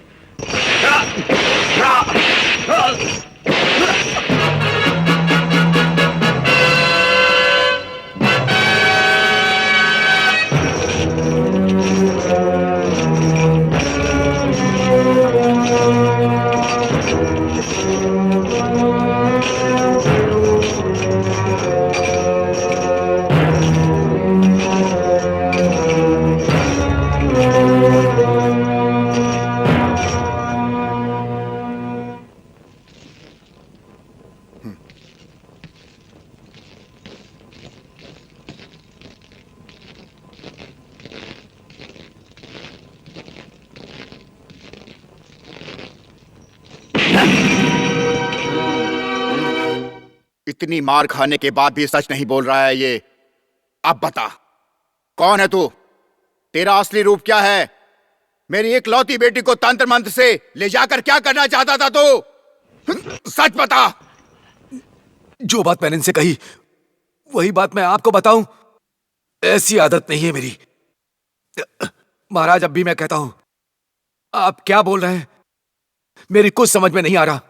इतनी मार खाने के बाद भी सच नहीं बोल रहा है ये। अब बता, कौन है तू? तेरा असली रूप क्या है? मेरी इकलौती बेटी को तंत्र मंत्र से ले जाकर क्या करना चाहता था तू? सच बता। जो बात मैंने इनसे कही वही बात मैं आपको बताऊं? ऐसी आदत नहीं है मेरी। महाराज, अब भी मैं कहता हूं, आप क्या बोल रहे हैं मेरी कुछ समझ में नहीं आ रहा।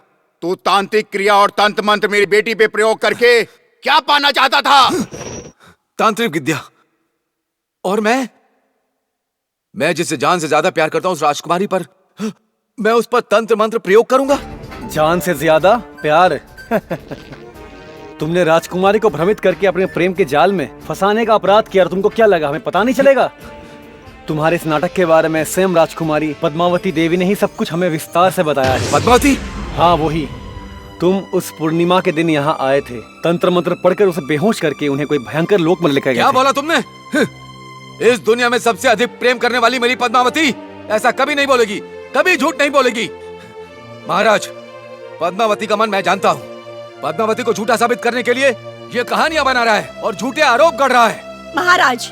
तू तांत्रिक क्रिया और तंत्र मंत्र मेरी बेटी पे प्रयोग करके क्या पाना चाहता था? तांत्रिक विद्या। और मैं जिसे जान से ज्यादा प्यार करता हूं उस राजकुमारी पर मैं उस पर तंत्र मंत्र प्रयोग करूंगा? जान से ज्यादा प्यार। तुमने राजकुमारी को भ्रमित करके अपने प्रेम के जाल में फंसाने का अपराध किया और तुमको क्या लगा हमें पता नहीं चलेगा? तुम्हारे इस नाटक के बारे में स्वयं राजकुमारी पद्मावती देवी ने ही सब कुछ हमें विस्तार से बताया है। पद्मावती? हाँ, वही। तुम उस पूर्णिमा के दिन यहाँ आए थे, तंत्र मंत्र पढ़कर उसे बेहोश करके उन्हें कोई भयंकर लोक में लेकर गए। क्या बोला तुमने? इस दुनिया में सबसे अधिक प्रेम करने वाली मेरी पद्मावती ऐसा कभी नहीं बोलेगी, कभी झूठ नहीं बोलेगी। महाराज, पद्मावती का मन मैं जानता हूँ। पद्मावती को झूठा साबित करने के लिए ये कहानियां बना रहा है और झूठे आरोप गढ़ रहा है। महाराज,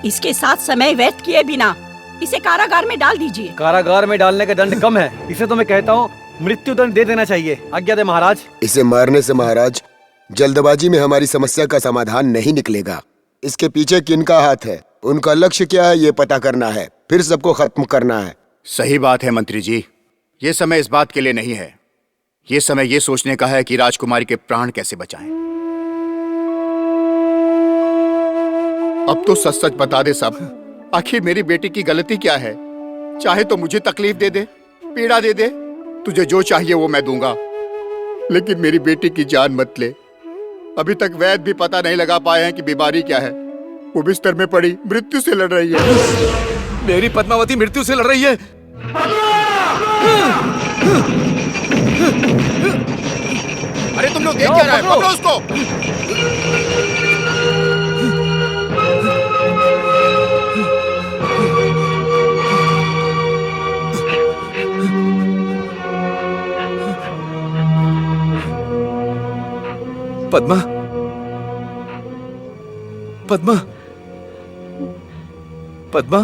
इसके साथ समय व्यर्थ किए बिना इसे कारागार में डाल दीजिए। कारागार में डालने का दंड कम है, इसे तो मैं कहता हूँ मृत्यु दंड दे देना चाहिए। आज्ञा दे महाराज। इसे मारने से महाराज जल्दबाजी में हमारी समस्या का समाधान नहीं निकलेगा। इसके पीछे किनका हाथ है, उनका लक्ष्य क्या है, ये पता करना है, फिर सबको खत्म करना है। सही बात है मंत्री जी, ये समय इस बात के लिए नहीं है। ये समय ये सोचने का है कि राजकुमारी के प्राण कैसे बचाएं। अब तो सच सच बता दे सब, आखिर मेरी बेटी की गलती क्या है? चाहे तो मुझे तकलीफ दे दे, पीड़ा दे दे, तुझे जो चाहिए वो मैं दूंगा, लेकिन मेरी बेटी की जान मत ले। अभी तक वैद्य भी पता नहीं लगा पाए हैं कि बीमारी क्या है। वो बिस्तर में पड़ी मृत्यु से लड़ रही है। मेरी पद्मावती मृत्यु से लड़ रही है? अरे तुम लोग देख क्या रहे हैं? पकड़ो उसको। पद्मा, पद्मा, पद्मा।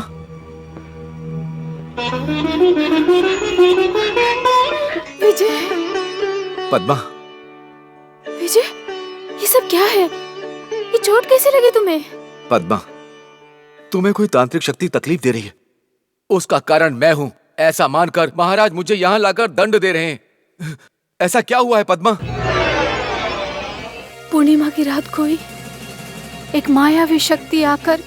विजय, पद्मा, विजय, ये सब क्या है? ये चोट कैसे लगी तुम्हें? पद्मा, तुम्हें कोई तांत्रिक शक्ति तकलीफ दे रही है, उसका कारण मैं हूं ऐसा मानकर महाराज मुझे यहाँ लाकर दंड दे रहे हैं। ऐसा क्या हुआ है पद्मा? पूर्णिमा की रात कोई एक मायावी शक्ति आकर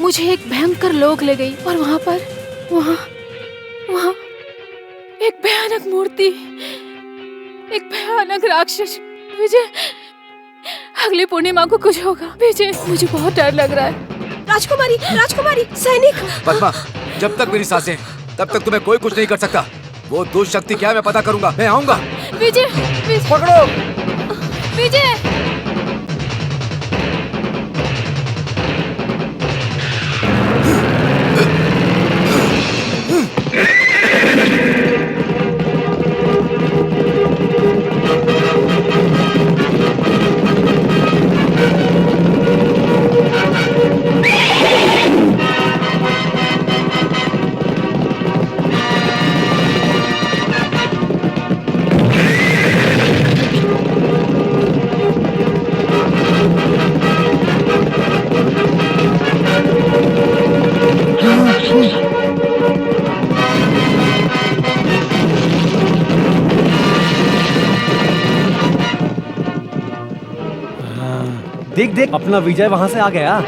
मुझे एक भयंकर लोक ले गई और वहां एक भयानक मूर्ति, एक भयानक राक्षस। विजय, अगली पूर्णिमा को कुछ होगा। विजय, मुझे बहुत डर लग रहा है। राजकुमारी, राजकुमारी, सैनिक। पद्मा, जब तक मेरी सांसें तब तक तुम्हें कोई कुछ नहीं कर सकता। वो दुष्ट शक्ति क्या है मैं पता करूंगा, मैं आऊंगा। विजय, पकड़ो। विजय, देख देख, अपना विजय वहां से आ गया।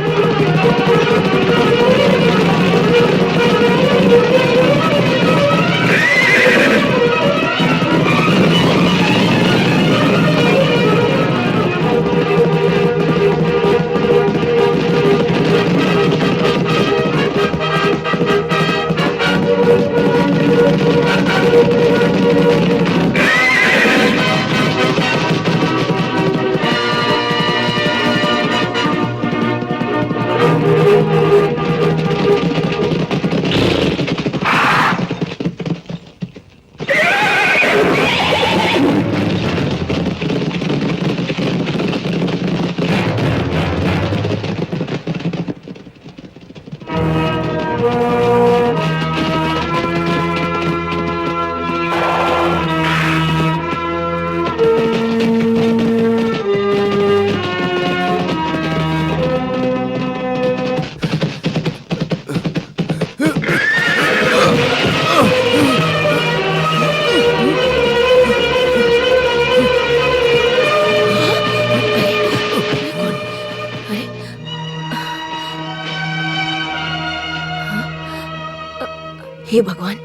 हे भगवान,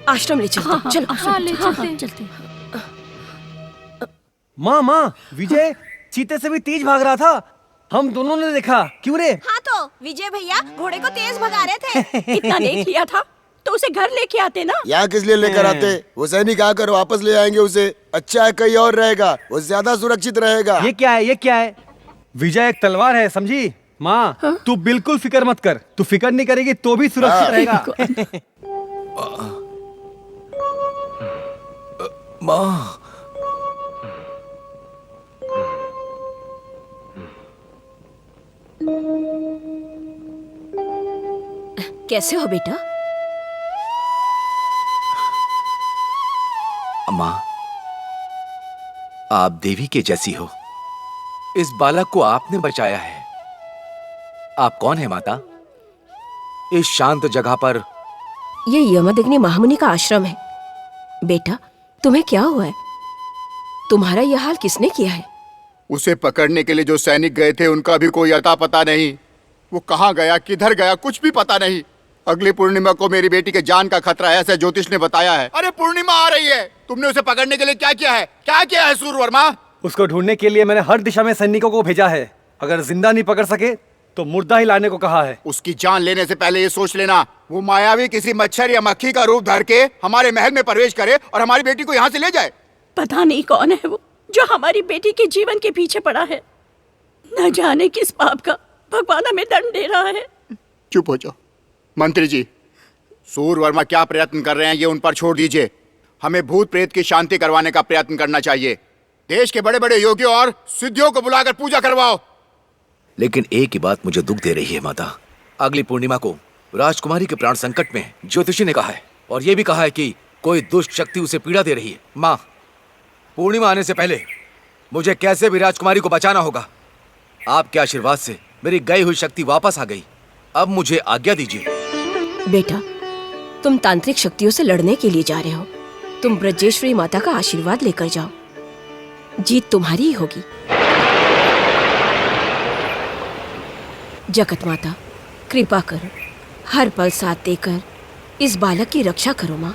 आश्रम ले चलते। चलो हाँ ले चलते। चलते। माँ माँ, विजय चीते से भी तेज भाग रहा था, हम दोनों ने देखा। क्यों रे? हाँ तो विजय भैया घोड़े को तेज भगा रहे थे। इतना देख लिया था तो उसे घर लेके आते ना। यहाँ किस लिए लेकर आते? वो सैनिक आकर वापस ले आएंगे उसे। अच्छा है कहीं और रहेगा, वो ज्यादा सुरक्षित रहेगा। ये क्या है, ये क्या है? विजय एक तलवार है, समझी? माँ तू बिल्कुल फिक्र मत कर, तू फिक्र नहीं करेगी तो भी सुरक्षित रहेगा। माँ, कैसे हो बेटा? अम्मा, आप देवी के जैसी हो। इस बालक को आपने बचाया है। आप कौन है माता? इस शांत जगह पर ये यमदग्नि महामुनि का आश्रम है। बेटा तुम्हें क्या हुआ है? तुम्हारा यह हाल किसने किया है? उसे पकड़ने के लिए जो सैनिक गए थे उनका भी कोई अता पता नहीं। वो कहाँ गया, किधर गया, कुछ भी पता नहीं। अगली पूर्णिमा को मेरी बेटी के जान का खतरा है, ऐसे ज्योतिष ने बताया है। अरे पूर्णिमा आ रही है, तुमने उसे पकड़ने के लिए क्या किया है? क्या किया है सूरवर्मा? उसको ढूंढने के लिए मैंने हर दिशा में सैनिकों को भेजा है। अगर जिंदा नहीं पकड़ सके तो मुर्दा ही लाने को कहा है। उसकी जान लेने से पहले ये सोच लेना, वो मायावी किसी मच्छर या मक्खी का रूप धर के हमारे महल में प्रवेश करे और हमारी बेटी को यहाँ से ले जाए। पता नहीं कौन है वो जो हमारी बेटी के जीवन के पीछे पड़ा है। न जाने किस पाप का भगवान हमें दंड दे रहा है। चुप हो जाओ। मंत्री जी, सूरवर्मा क्या प्रयत्न कर रहे हैं ये उन पर छोड़ दीजिए। हमें भूत प्रेत की शांति करवाने का प्रयत्न करना चाहिए। देश के बड़े बड़े योगियों और सिद्धियों को बुलाकर पूजा करवाओ। लेकिन एक ही बात मुझे दुख दे रही है माता। अगली पूर्णिमा को राजकुमारी के प्राण संकट में हैं, ज्योतिषी ने कहा है। और यह भी कहा है कि कोई दुष्ट शक्ति उसे पीड़ा दे रही है। माँ, पूर्णिमा आने से पहले मुझे कैसे भी राजकुमारी को बचाना होगा। आपके आशीर्वाद से मेरी गई हुई शक्ति वापस आ गई। अब मुझे आज्ञा दीजिए। बेटा तुम तांत्रिक शक्तियों से लड़ने के लिए जा रहे हो। तुम ब्रजेश्वरी माता का आशीर्वाद लेकर जाओ, जीत तुम्हारी ही होगी। जगत माता कृपा करो, हर पल साथ देकर इस बालक की रक्षा करो माँ।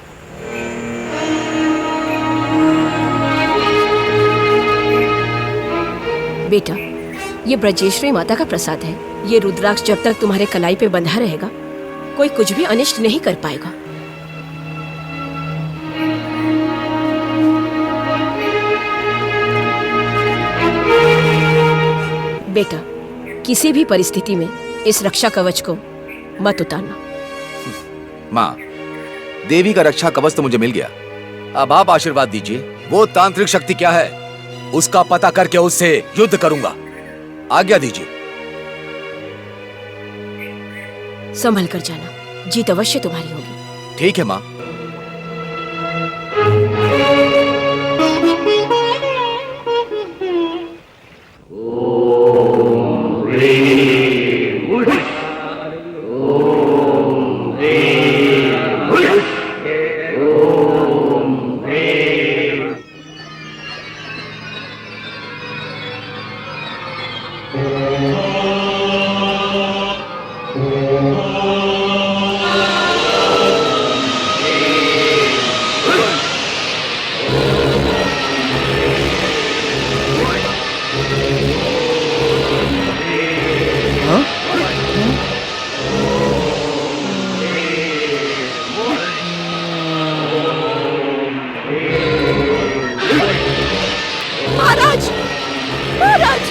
बेटा ये ब्रजेश्वरी माता का प्रसाद है। ये रुद्राक्ष जब तक तुम्हारे कलाई पे बंधा रहेगा कोई कुछ भी अनिष्ट नहीं कर पाएगा। बेटा किसी भी परिस्थिति में इस रक्षा कवच को मत उतारना। माँ, देवी का रक्षा कवच तो मुझे मिल गया। अब आप आशीर्वाद दीजिए। वो तांत्रिक शक्ति क्या है उसका पता करके उससे युद्ध करूंगा। आज्ञा दीजिए। संभल कर जाना, जीत अवश्य तुम्हारी होगी। ठीक है माँ। महाराज, महाराज,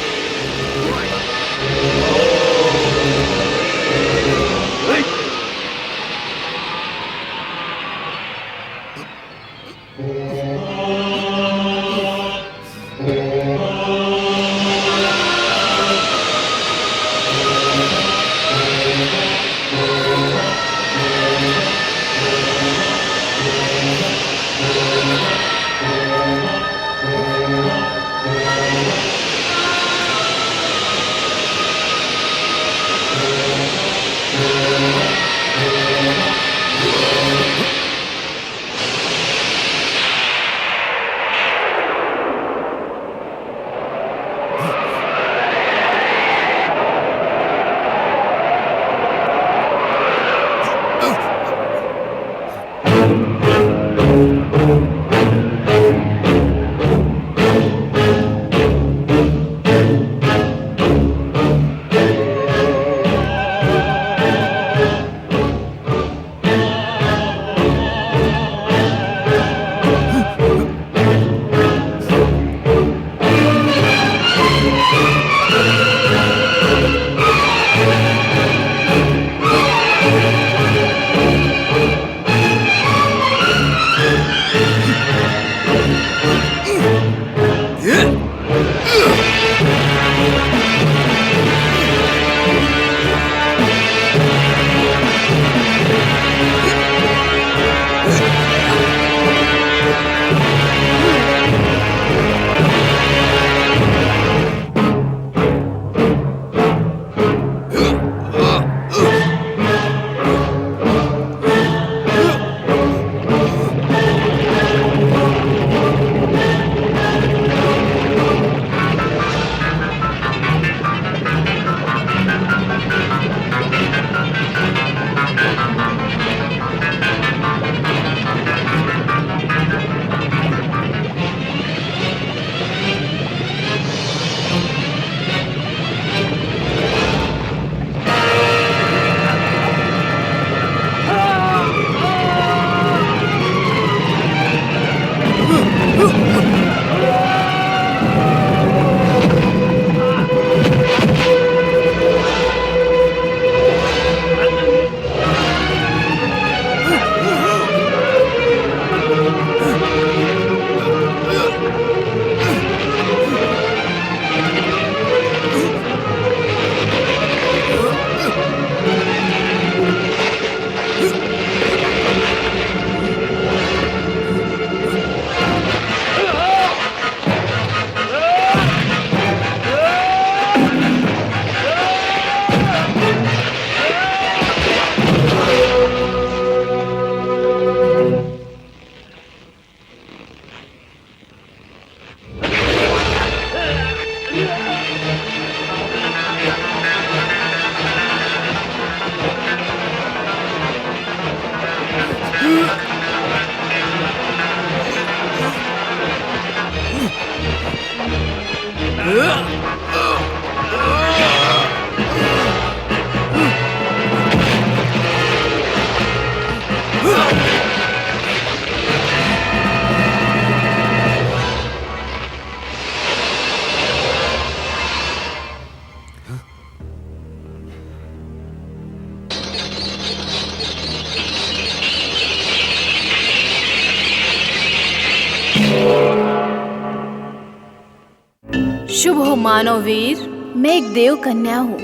शुभ हो मानव वीर, मैं एक देव कन्या हूँ।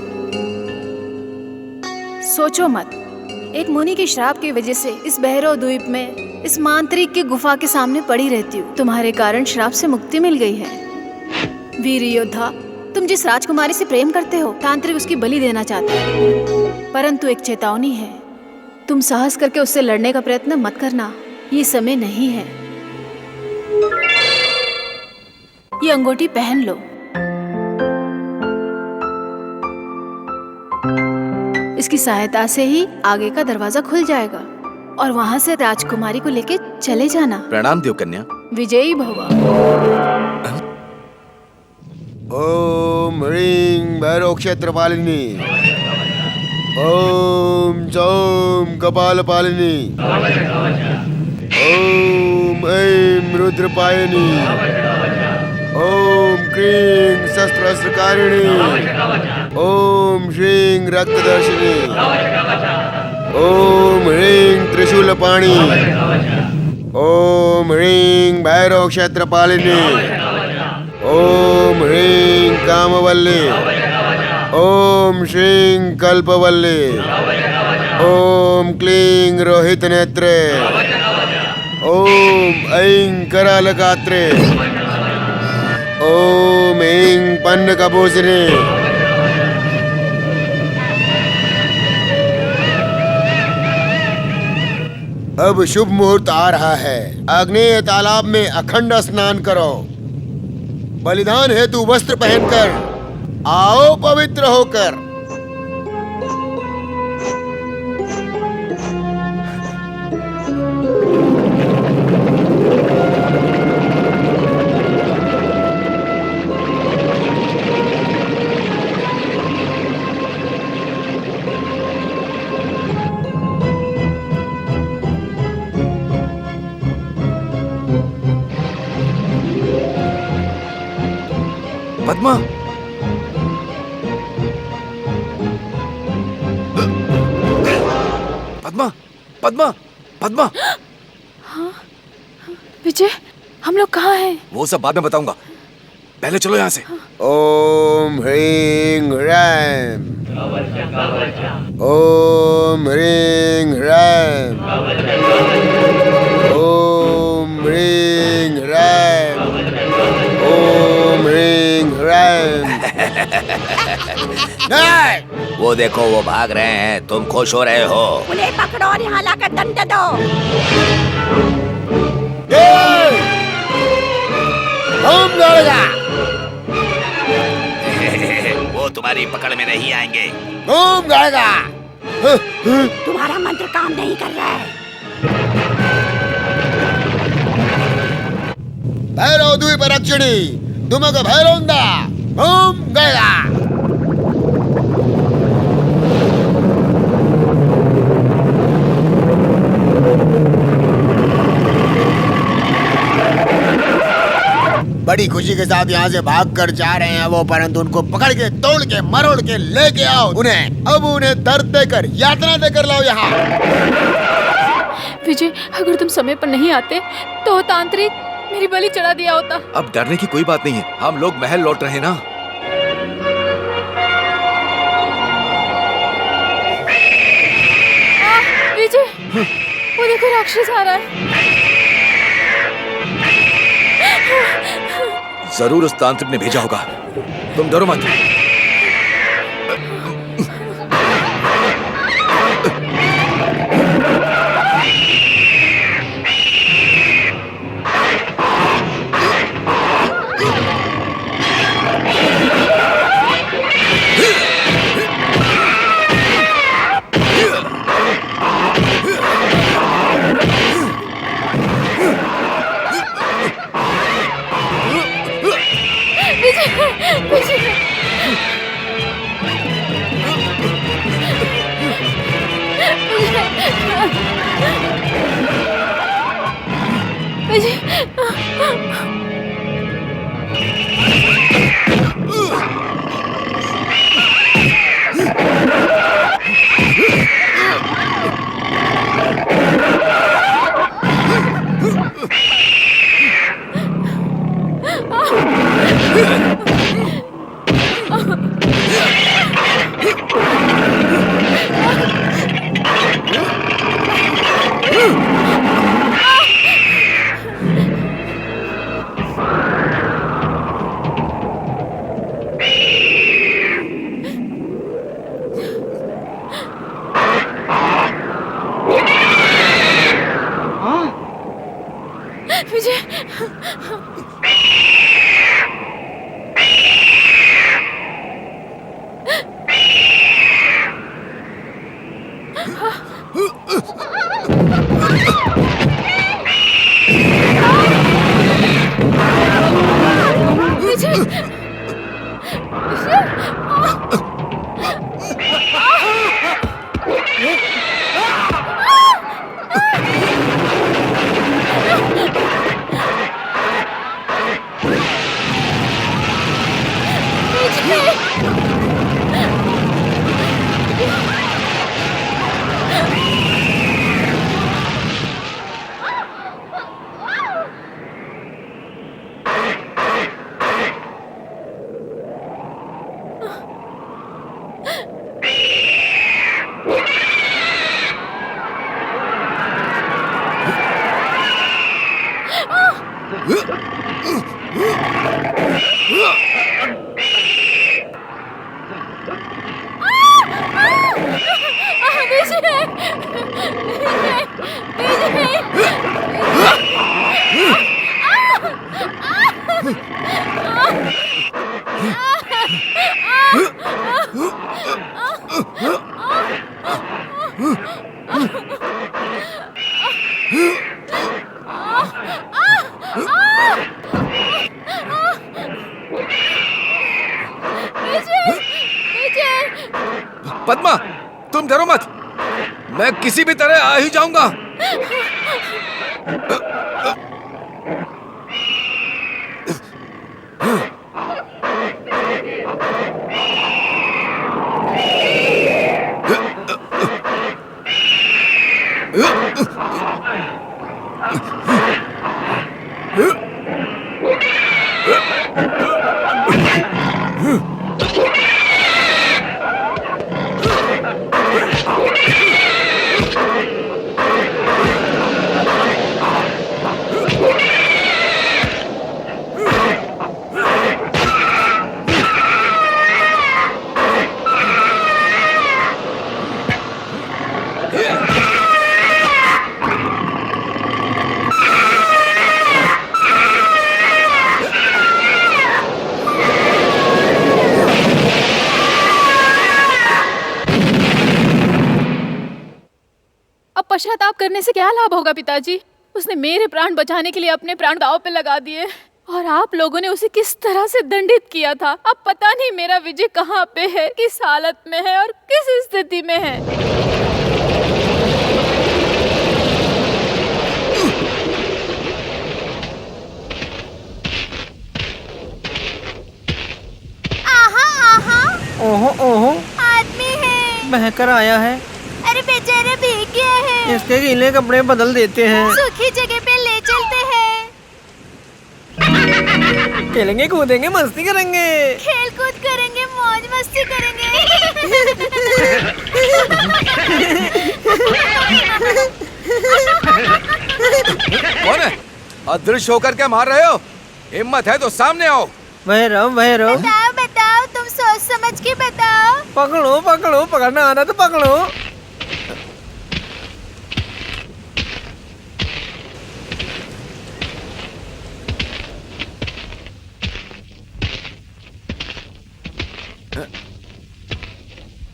सोचो मत, एक मुनि के श्राप की वजह से इस भैरव द्वीप में इस मांत्रिक की गुफा के सामने पड़ी रहती हूँ। तुम्हारे कारण श्राप से मुक्ति मिल गई है। वीर योद्धा, तुम जिस राजकुमारी से प्रेम करते हो, तांत्रिक उसकी बलि देना चाहता है, परंतु एक चेतावनी है, तुम साहस करके उससे लड़ने का प्रयत्न मत करना, ये समय नहीं है। ये अंगूठी पहन लो, इसकी सहायता से ही आगे का दरवाजा खुल जाएगा और वहाँ से राजकुमारी को लेके चले जाना। प्रणाम देवकन्या। विजयी भव। ओम ह्रीं भैरव क्षेत्रपालिनी, ओम सौम कपालपालिनी, ओम ऐं रुद्रपायिनी, ओम क्रीं शस्त्रास्त्रकारिणी, ओम श्रीं रक्तदर्शिनी, ओम ह्रीं त्रिशूलपाणि, ओम ह्रीं भैरव क्षेत्रपालिनी, ओम ह्रीं कामवल्ली, ओम श्रीं कल्पवल्ली, ओम क्लीं रोहितनेत्रे, ओम ऐं करालगात्रे, ओम ऐं पन्नकभूषिनी। अब शुभ मुहूर्त आ रहा है। आग्नेय तालाब में अखंड स्नान करो, बलिदान हेतु वस्त्र पहनकर आओ पवित्र होकर। पद्मा, पद्मा, पद्मा, पद्मा। विजय, हम लोग कहाँ हैं? वो सब बाद में बताऊंगा, पहले चलो यहाँ से। ओम ह्रीं ह्रैं, ओम ह्रीं ह्रैं, ओम ह्रीं ह्रैं, ओम ह्रीं ह्रैं। नहीं! वो देखो, वो भाग रहे हैं, तुम खुश हो रहे हो। उन्हें पकड़ो और यहाँ लाकर दंड दो। घूम गएगा। वो तुम्हारी पकड़ में नहीं आएंगे। घूम गएगा। तुम्हारा मंत्र काम नहीं कर रहा है। भैरव द्वीप रक्षिणी, दुमक भैरवंदा, घूम गएगा। बड़ी खुशी के साथ यहाँ से भाग कर जा रहे हैं वो, परंतु उनको पकड़ के तोड़ के मरोड़ के लेके आओ उन्हें। अब उन्हें दर्द देकर यातना देकर लाओ यहाँ। विजय, अगर तुम समय पर नहीं आते तो तांत्रिक मेरी बलि चढ़ा दिया होता। अब डरने की कोई बात नहीं है, हम लोग महल लौट रहे हैं ना। विजय, वो देखो राक्षस आ रहा है। जरूर उस तांत्रिक ने भेजा होगा, तुम डरो मत। पद्मा, तुम डरो मत, मैं किसी भी तरह आ ही जाऊंगा। अब पश्चाताप करने से क्या लाभ होगा पिताजी? उसने मेरे प्राण बचाने के लिए अपने प्राण दांव पे लगा दिए और आप लोगों ने उसे किस तरह से दंडित किया था। अब पता नहीं मेरा विजय कहाँ पे है, किस हालत में है और किस स्थिति में है। ओहो ओहो, आदमी है। बहकर आया है। अरे बेचारे भीग गया है। इसके गीले कपड़े बदल देते हैं। सूखी जगह पे ले चलते हैं। खेलेंगे, कूदेंगे, मस्ती करेंगे। खेल कूद करेंगे, मौज मस्ती करेंगे। कौन है? अदृश्य होकर क्या मार रहे हो? हिम्मत है तो सामने आओ। भैरव भैरव। बताओ बताओ, तुम सोच समझ के बताओ। पकड़ो पकड़ो, पकड़ना आना तो पकड़ो।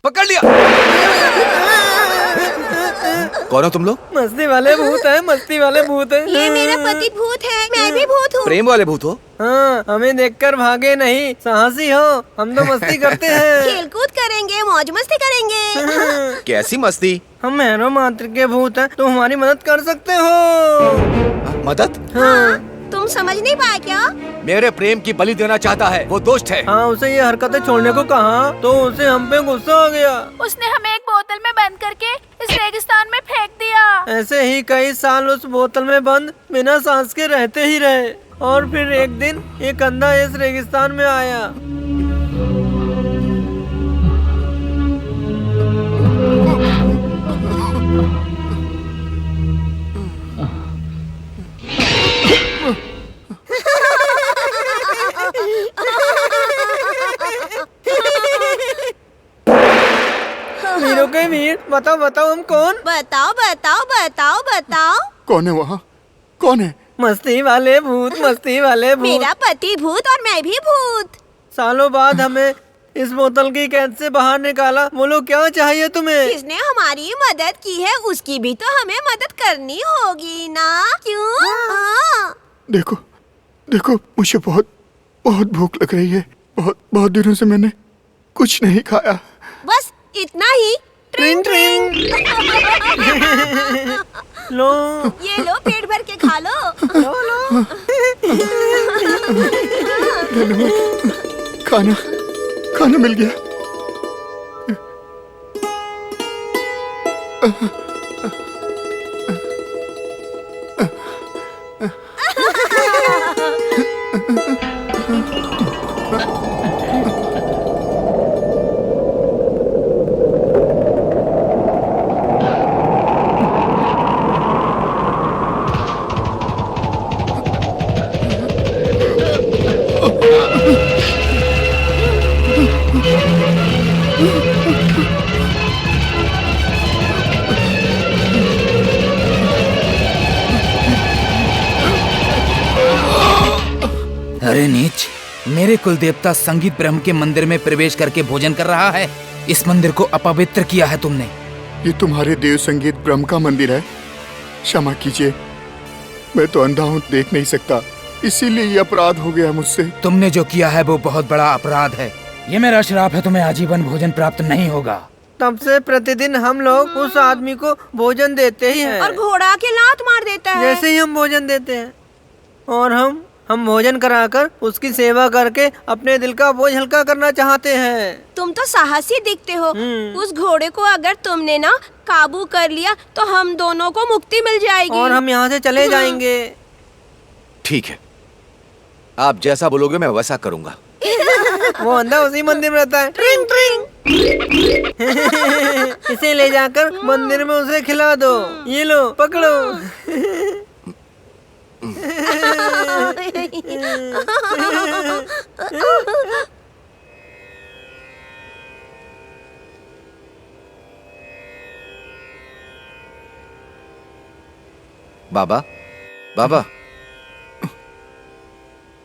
पकड़ लिया। कौन हो तुम लोग? मस्ती वाले भूत हैं, मस्ती वाले भूत हैं। ये मेरा पति भूत है, मैं भी भूत हूँ। प्रेम वाले भूत हो? हाँ, हमें देखकर भागे नहीं, साहसी हो। हम तो मस्ती करते हैं। खेल कूद करेंगे, मौज मस्ती करेंगे। कैसी मस्ती? हम मैरो मात्र के भूत हैं, तो हमारी मदद कर सकते हो। मदद? हाँ। तुम समझ नहीं पाए क्या? मेरे प्रेम की बलि देना चाहता है, वो दुष्ट है। हाँ, उसे ये हरकतें छोड़ने को कहा तो उसे हम पे गुस्सा आ गया। उसने हमें एक बोतल में बंद करके इस रेगिस्तान में फेंक दिया। ऐसे ही कई साल उस बोतल में बंद बिना सांस के रहते ही रहे और फिर एक दिन एक अंधा इस रेगिस्तान में आया। वीरों के वीर, बताओ बताओ हम कौन? बताओ बताओ बताओ बताओ। कौन है वहाँ? कौन है? मस्ती वाले भूत, मस्ती वाले भूत। मेरा पति भूत और मैं भी भूत। सालों बाद हमें इस बोतल की कैद से बाहर निकाला। बोलो क्या चाहिए तुम्हें? जिसने हमारी मदद की है उसकी भी तो हमें मदद करनी होगी ना, क्यों? हाँ। देखो देखो, मुझे बहुत बहुत भूख लग रही है। बहुत बहुत दिनों से मैंने कुछ नहीं खाया। बस इतना ही? ट्रिंग ट्रिंग। लो, ये लो, पेट भर के खा लो। खाना खाना मिल गया। अरे नीच, मेरे कुल देवता संगीत ब्रह्म के मंदिर में प्रवेश करके भोजन कर रहा है। इस मंदिर को अपवित्र किया है तुमने। ये तुम्हारे देव संगीत ब्रह्म का मंदिर है। क्षमा कीजिए, मैं तो अंधा हूँ, देख नहीं सकता, इसीलिए ये अपराध हो गया मुझसे। तुमने जो किया है वो बहुत बड़ा अपराध है। ये मेरा श्राप है, तुम्हें आजीवन भोजन प्राप्त नहीं होगा। तब से प्रतिदिन हम लोग उस आदमी को भोजन देते ही हैं। और घोड़ा के लात मार देता है। जैसे ही हम भोजन देते हैं और हम भोजन कराकर उसकी सेवा करके अपने दिल का बोझ हल्का करना चाहते हैं। तुम तो साहसी दिखते हो। उस घोड़े को अगर तुमने ना काबू कर लिया तो हम दोनों को मुक्ति मिल जाएगी और हम यहाँ से चले जाएंगे। ठीक है, आप जैसा बोलोगे मैं वैसा करूंगा। वो अंधा उसी मंदिर में रहता है। ट्रिंग ट्रिंग। इसे ले जाकर मंदिर में उसे खिला दो। ये लो पकड़ो। बाबा, बाबा,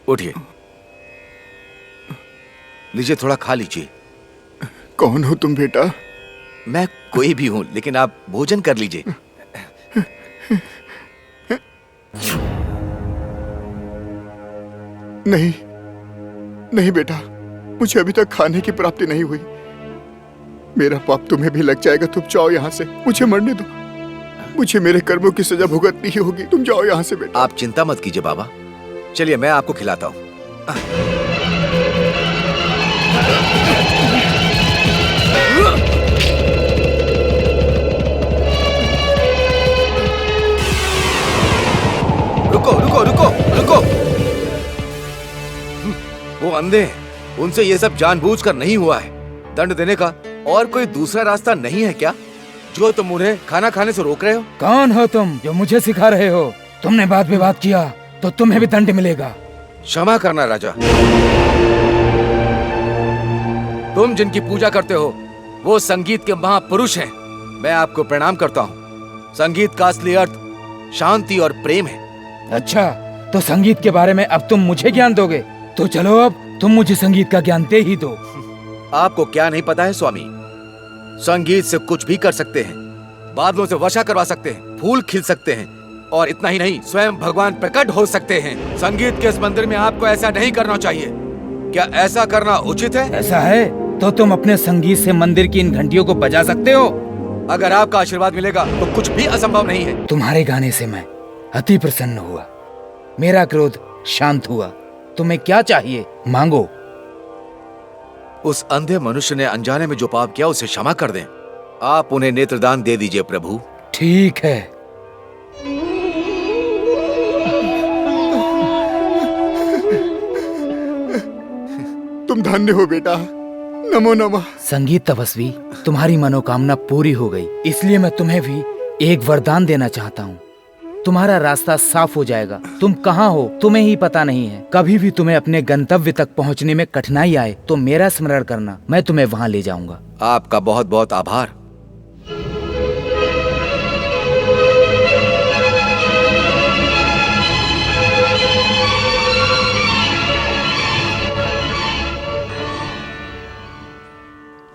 उठिए, लीजिए थोड़ा खा लीजिए। कौन हो तुम बेटा? मैं कोई भी हूं, लेकिन आप भोजन कर लीजिए। नहीं नहीं बेटा, मुझे अभी तक खाने की प्राप्ति नहीं हुई। मेरा पाप तुम्हें भी लग जाएगा। तुम जाओ यहाँ से, मुझे मरने दो। मुझे मेरे कर्मों की सजा भुगतनी ही होगी। तुम जाओ यहाँ से बेटा। आप चिंता मत कीजिए बाबा, चलिए मैं आपको खिलाता हूँ। रुको रुको रुको रुको। वो अंधे हैं, उनसे ये सब जानबूझकर नहीं हुआ है। दंड देने का और कोई दूसरा रास्ता नहीं है क्या, जो तुम उन्हें खाना खाने से रोक रहे हो? कौन हो तुम जो मुझे सिखा रहे हो? तुमने बात पे बात किया तो तुम्हें भी दंड मिलेगा। क्षमा करना राजा, तुम जिनकी पूजा करते हो वो संगीत के महापुरुष हैं। मैं आपको प्रणाम करता हूँ। संगीत का असली अर्थ शांति और प्रेम है। अच्छा, तो संगीत के बारे में अब तुम मुझे ज्ञान दोगे? तो चलो अब तुम मुझे संगीत का ज्ञान दे ही दो। आपको क्या नहीं पता है स्वामी, संगीत से कुछ भी कर सकते हैं। बादलों से वर्षा करवा सकते हैं, फूल खिल सकते हैं, और इतना ही नहीं, स्वयं भगवान प्रकट हो सकते हैं। संगीत के इस मंदिर में आपको ऐसा नहीं करना चाहिए। क्या ऐसा करना उचित है? ऐसा है तो तुम अपने संगीत से मंदिर की इन घंटियों को बजा सकते हो। अगर आपका आशीर्वाद मिलेगा तो कुछ भी असंभव नहीं है। तुम्हारे गाने से मैं अति प्रसन्न हुआ, मेरा क्रोध शांत हुआ। तुम्हें क्या चाहिए मांगो। उस अंधे मनुष्य ने अनजाने में जो पाप किया उसे क्षमा कर दें। आप उन्हें नेत्रदान दे दीजिए प्रभु। ठीक है। तुम धन्य हो बेटा, नमो नमः। संगीत तपस्वी, तुम्हारी मनोकामना पूरी हो गई, इसलिए मैं तुम्हें भी एक वरदान देना चाहता हूँ। तुम्हारा रास्ता साफ हो जाएगा। तुम कहाँ हो तुम्हें ही पता नहीं है। कभी भी तुम्हें अपने गंतव्य तक पहुँचने में कठिनाई आए तो मेरा स्मरण करना, मैं तुम्हें वहाँ ले जाऊंगा। आपका बहुत बहुत आभार।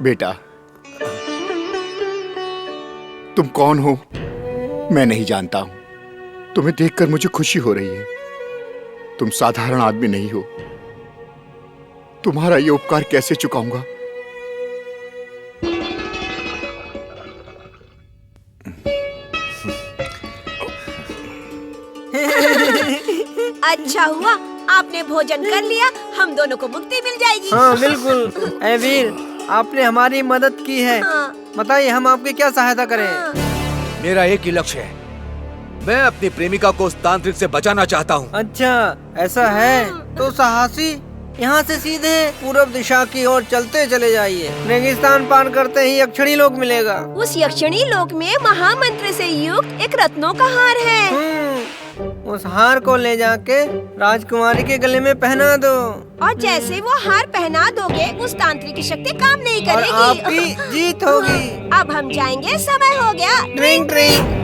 बेटा, तुम कौन हो मैं नहीं जानता हूं। तुम्हें देखकर मुझे खुशी हो रही है। तुम साधारण आदमी नहीं हो। तुम्हारा ये उपकार कैसे चुकाऊंगा? अच्छा हुआ आपने भोजन कर लिया, हम दोनों को मुक्ति मिल जाएगी। हाँ बिल्कुल। ऐ वीर, आपने हमारी मदद की है। बताइए हम आपकी क्या सहायता करें? मेरा एक ही लक्ष्य है, मैं अपनी प्रेमिका को उस तांत्रिक से बचाना चाहता हूँ। अच्छा ऐसा है तो साहसी, यहाँ से सीधे पूरब दिशा की ओर चलते चले जाइए। रेगिस्तान पार करते ही यक्षिणी लोक मिलेगा। उस यक्षिणी लोक में महामंत्र से युक्त एक रत्नों का हार है। उस हार को ले जाके राजकुमारी के गले में पहना दो, और जैसे वो हार पहना दोगे उस तांत्रिक की शक्ति काम नहीं और करेगी। आपकी जीत होगी। अब हम जाएंगे, समय हो गया। Drink drink.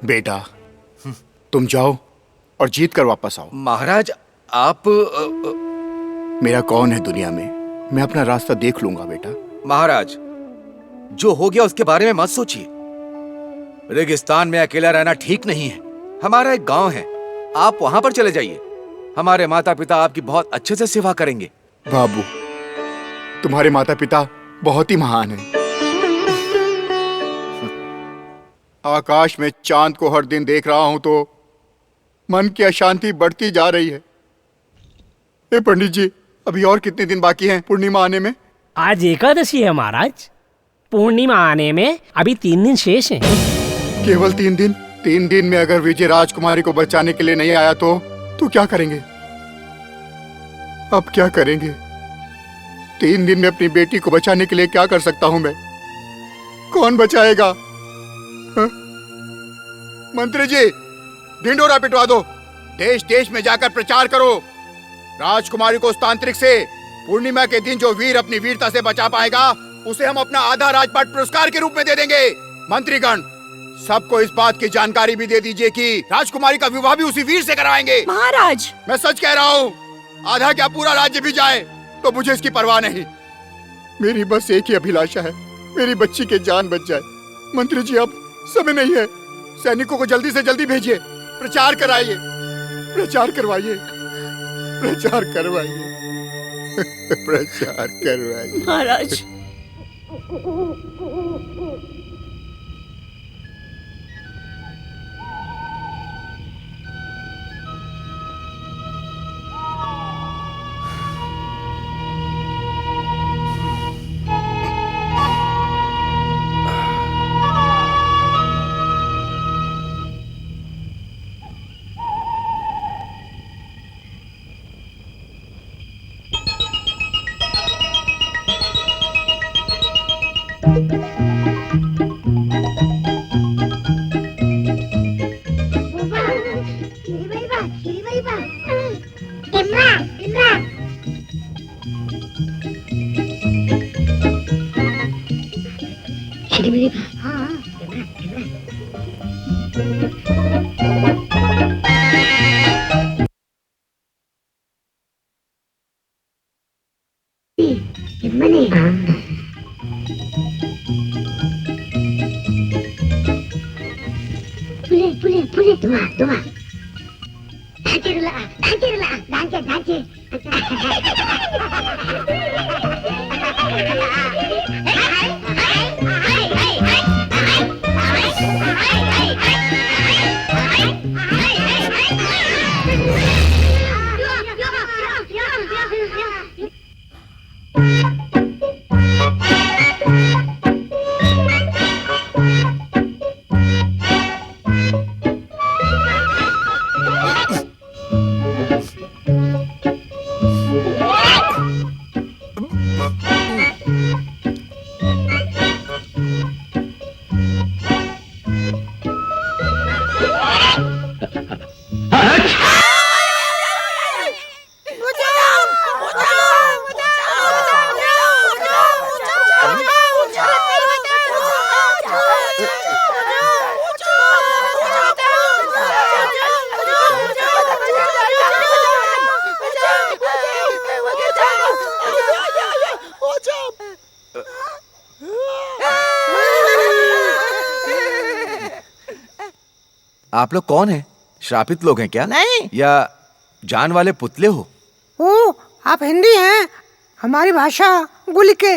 बेटा, तुम जाओ और जीत कर वापस आओ। महाराज आप मेरा कौन है दुनिया में, मैं अपना रास्ता देख लूंगा बेटा। महाराज, जो हो गया उसके बारे में मत सोचिए। रेगिस्तान में अकेला रहना ठीक नहीं है। हमारा एक गांव है, आप वहां पर चले जाइए। हमारे माता पिता आपकी बहुत अच्छे से सेवा करेंगे। बाबू, तुम्हारे माता पिता बहुत ही महान हैं। आकाश में चांद को हर दिन देख रहा हूं तो मन की अशांति बढ़ती जा रही है। ए पंडित जी, अभी और कितने दिन बाकी हैं पूर्णिमा आने में? आज एकादशी है महाराज। पूर्णिमा आने में अभी 3 दिन शेष हैं। केवल 3 दिन? 3 दिन में अगर विजय राजकुमारी को बचाने के लिए नहीं आया तो क्या करेंगे? अब क्या करेंगे? 3 दिन में अपनी बेटी को बचाने के लिए क्या कर सकता हूं मैं? कौन बचाएगा? हा? मंत्री जी, ढिंडोरा पिटवा दो, देश देश में जाकर प्रचार करो। राजकुमारी को उस तांत्रिक से पूर्णिमा के दिन जो वीर अपनी वीरता से बचा पाएगा उसे हम अपना आधा राजपाट पुरस्कार के रूप में दे देंगे। मंत्रीगण, सबको इस बात की जानकारी भी दे दीजिए कि राजकुमारी का विवाह भी उसी वीर से कराएंगे। महाराज, मैं सच कह रहा हूँ, आधा क्या पूरा राज्य भी जाए तो मुझे इसकी परवाह नहीं। मेरी बस एक ही अभिलाषा है, मेरी बच्ची की जान बच जाए। मंत्री जी, अब समय नहीं है, सैनिकों को जल्दी से जल्दी भेजिए, प्रचार कराइए, प्रचार करवाइए, प्रचार करवाइए, प्रचार करवाइए। महाराज, आप लोग कौन हैं? श्रापित लोग हैं क्या? नहीं। या जान वाले पुतले हो? ओ, आप हिंदी हैं? हमारी भाषा गुलिके।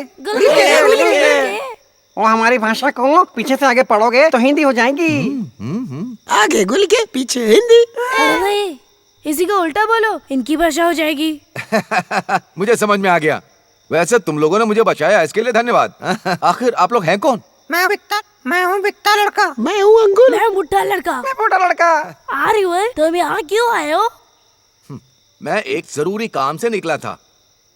और हमारी भाषा को पीछे से आगे पढ़ोगे तो हिंदी हो जाएगी। आगे गुलिके, पीछे हिंदी। अरे भाई, इसी का उल्टा बोलो, इनकी भाषा हो जाएगी। मुझे समझ में आ गया। वैसे तुम लोगों ने मुझे बचाया, इसके लिए धन्यवाद। आखिर आप लोग हैं कौन? मैं हूँ बित्ता लड़का। मैं हूँ अंगुल। मैं बुढ़ा लड़का। मैं बूढ़ा लड़का। आ रही हो? तुम यहाँ क्यों आए हो? मैं एक जरूरी काम से निकला था,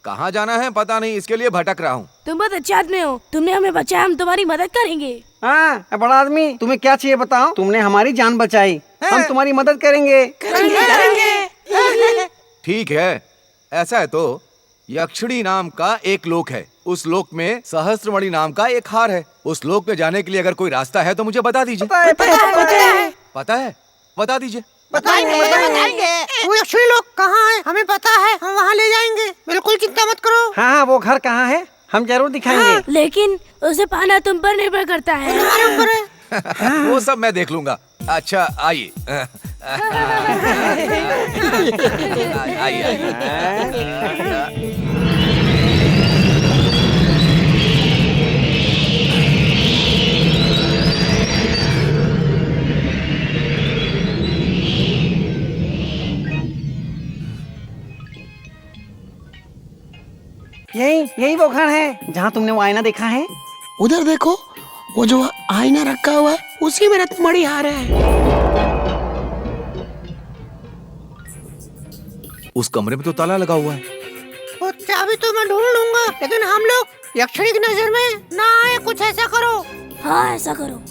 कहाँ जाना है पता नहीं, इसके लिए भटक रहा हूँ। तुम बहुत अच्छे आदमी हो, तुमने हमें बचाया, हम तुम्हारी मदद करेंगे। हाँ, बड़ा आदमी, तुम्हें क्या चाहिए बताओ? तुमने हमारी जान बचाई, हम तुम्हारी मदद करेंगे। ठीक है, ऐसा है तो यक्षिणी नाम का एक लोक है, उस लोक में सहस्त्रमणि नाम का एक हार है। उस लोक में जाने के लिए अगर कोई रास्ता है तो मुझे बता दीजिए। पता है? बता दीजिए। बताएंगे। वो यक्षिणी लोग कहाँ है? हमें पता है, हम वहाँ ले जाएंगे, बिल्कुल चिंता मत करो। हाँ, वो घर कहाँ है? हम जरूर दिखाएंगे। लेकिन उसे पाना तुम पर निर्भर करता है। हमारे ऊपर है। वो सब मैं देख लूंगा। अच्छा आइए। आइए। यही वो घर है जहाँ तुमने वो आईना देखा है। उधर देखो, वो जो आईना रखा हुआ है उसी में रत्नमणि हार है। उस कमरे में तो ताला लगा हुआ है। वो चाबी तो मैं ढूंढ लूंगा, लेकिन हम लोग यक्षिणी की नजर में ना आए। कुछ ऐसा करो। हाँ ऐसा करो।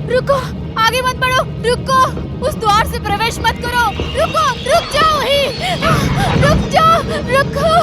रुको, आगे मत बढ़ो, रुको, उस द्वार से प्रवेश मत करो, रुको, रुक जाओ ही, रुक जाओ, रुको।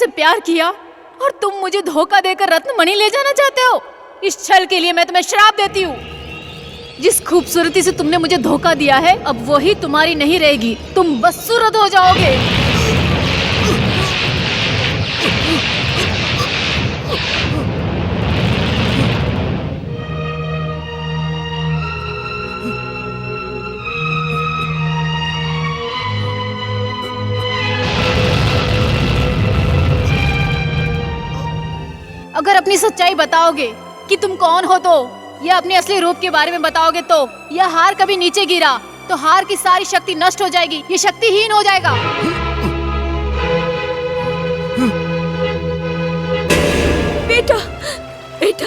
मुझसे प्यार किया और तुम मुझे धोखा देकर रत्नमणि ले जाना चाहते हो। इस छल के लिए मैं तुम्हें श्राप देती हूँ। जिस खूबसूरती से तुमने मुझे धोखा दिया है, अब वही तुम्हारी नहीं रहेगी। तुम बदसूरत हो जाओगे। अगर अपनी सच्चाई बताओगे कि तुम कौन हो तो, या अपने असली रूप के बारे में बताओगे तो, या हार कभी नीचे गिरा तो हार की सारी शक्ति नष्ट हो जाएगी, ये शक्तिहीन हो जाएगा। बेटा, बेटा,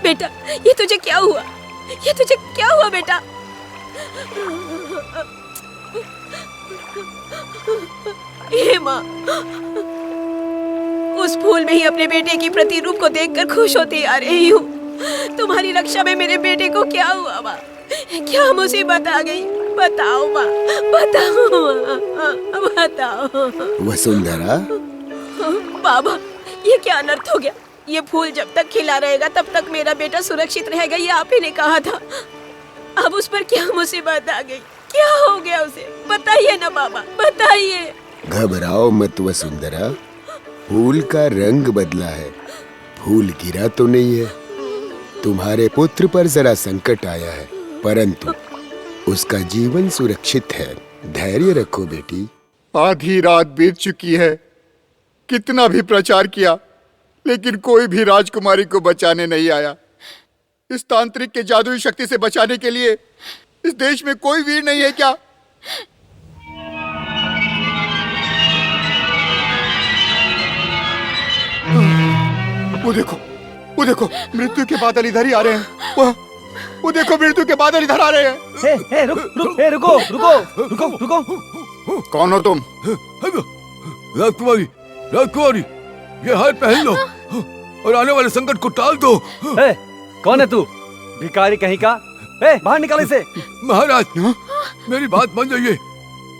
बेटा, ये तुझे क्या हुआ? ये तुझे क्या हुआ बेटा? हे माँ, उस फूल में ही अपने बेटे की प्रतिरूप को देखकर खुश होती आ रही हूँ। तुम्हारी रक्षा में मेरे बेटे को क्या हुआ माँ? क्या मुसीबत आ गई? बताओ माँ, बताओ माँ, बताओ। वसुंधरा, बाबा, ये क्या अनर्थ हो गया? ये फूल जब तक खिला रहेगा तब तक मेरा बेटा सुरक्षित रहेगा, ये आप ही ने कहा था। अब उस पर क्या मुसीबत आ गई? क्या हो गया उसे? बताइए ना बाबा, बताइए। घबराओ मत वसुंधरा, फूल का रंग बदला है, फूल गिरा तो नहीं है। तुम्हारे पुत्र पर जरा संकट आया है, परंतु उसका जीवन सुरक्षित है। धैर्य रखो बेटी। आधी रात बीत चुकी है, कितना भी प्रचार किया लेकिन कोई भी राजकुमारी को बचाने नहीं आया। इस तांत्रिक के जादुई शक्ति से बचाने के लिए इस देश में कोई वीर नहीं है क्या? वो देखो मृत्यु के बादल इधर ही आ रहे हैं। वो देखो मृत्यु के बादल इधर आ रहे हैं। रुको। कौन हो तुम? राजकुमारी, राजकुमारी, ये हार पहन लो और आने वाले संकट को टाल दो। कौन है तू? भिखारी कहीं का? बाहर निकाल इसे। महाराज, मेरी बात मान जाइए।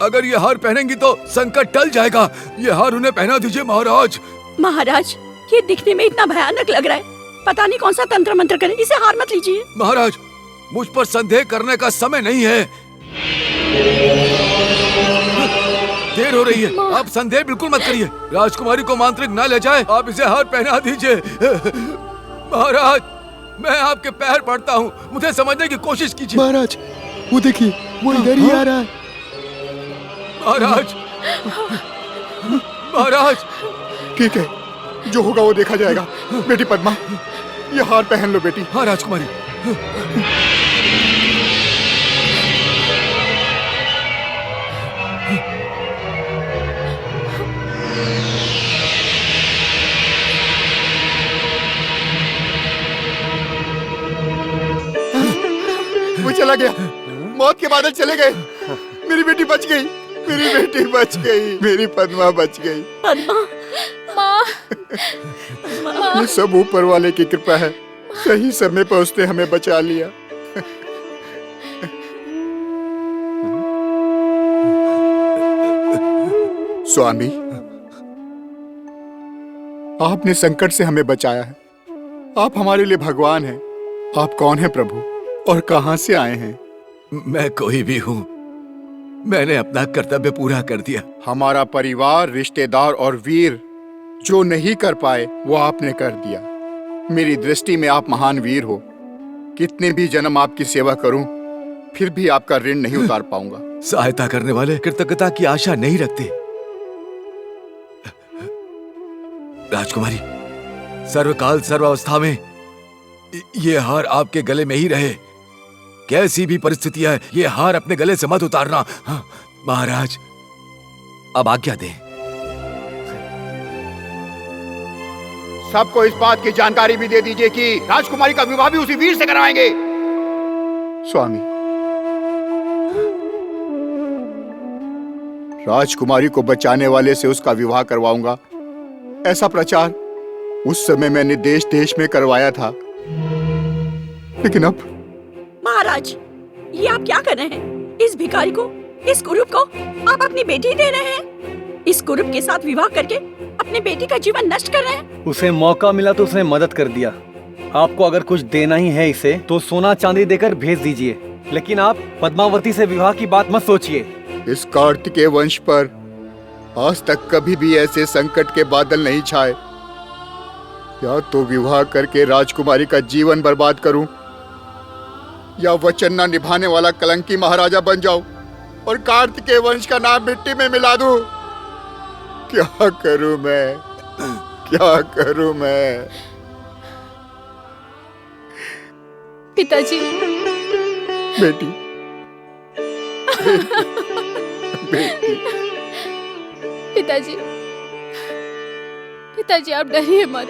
अगर ये हार पहनेंगी तो संकट टल जाएगा। ये हार उन्हें पहना दीजिए महाराज। महाराज, ये दिखने में इतना भयानक लग रहा है, पता नहीं कौन सा तंत्र मंत्र करे, इसे हार मत लीजिए। महाराज, मुझ पर संदेह करने का समय नहीं है। देर हो रही है, आप संदेह बिल्कुल मत करिए। राजकुमारी को मांत्रिक न ले जाए, आप इसे हार पहना दीजिए। महाराज, मैं आपके पैर पड़ता हूँ, मुझे समझने की कोशिश कीजिए। महाराज, वो देखिए, वो इधर ही आ रहा है। महाराज, महाराज। ठीक है, जो होगा वो देखा जाएगा। बेटी पद्मा, ये हार पहन लो बेटी। हाँ राजकुमारी। वो चला गया, मौत के बादल चले गए। मेरी बेटी बच गई, मेरी बेटी बच गई, मेरी पद्मा बच गई। पद्मा, माँ, ये सब ऊपर वाले की कृपा है। सही समय पर उसने हमें बचा लिया। स्वामी, आपने संकट से हमें बचाया है। आप हमारे लिए भगवान हैं। आप कौन हैं प्रभु और कहां से आए हैं? मैं कोई भी हूँ, मैंने अपना कर्तव्य पूरा कर दिया। हमारा परिवार, रिश्तेदार और वीर जो नहीं कर पाए वो आपने कर दिया। मेरी दृष्टि में आप महान वीर हो। कितने भी जन्म आपकी सेवा करूं, फिर भी आपका ऋण नहीं उतार पाऊंगा। सहायता करने वाले कृतज्ञता की आशा नहीं रखते। राजकुमारी, सर्वकाल सर्वावस्था में ये हार आपके गले में ही रहे। कैसी भी परिस्थिति है, ये हार अपने गले से मत उतारना। हाँ, महाराज, अब आज्ञा दें। सबको इस बात की जानकारी भी दे दीजिए कि राजकुमारी का विवाह भी उसी वीर से कराएंगे। स्वामी, राजकुमारी को बचाने वाले से उसका विवाह करवाऊंगा, ऐसा प्रचार उस समय मैंने देश देश में करवाया था। लेकिन अब महाराज, ये आप क्या कर रहे हैं? इस भिखारी को, इस कुरूप को आप अपनी बेटी दे रहे हैं? इस कुरूप के साथ विवाह करके अपने बेटी का जीवन नष्ट कर रहे हैं। उसे मौका मिला तो उसने मदद कर दिया। आपको अगर कुछ देना ही है इसे तो सोना चांदी देकर भेज दीजिए, लेकिन आप पद्मावती से विवाह की बात मत सोचिए। इस कार्तिकेय वंश पर आज तक कभी भी ऐसे संकट के बादल नहीं छाए। या तो विवाह करके राजकुमारी का जीवन बर्बाद करूं, या वचन न निभाने वाला कलंकी महाराजा बन जाऊं और कार्तिकेय वंश का नाम मिट्टी में मिला दूं। क्या करूं मैं, क्या करूं मैं? पिताजी। बेटी, बेटी। पिताजी, पिताजी आप डरिए मत।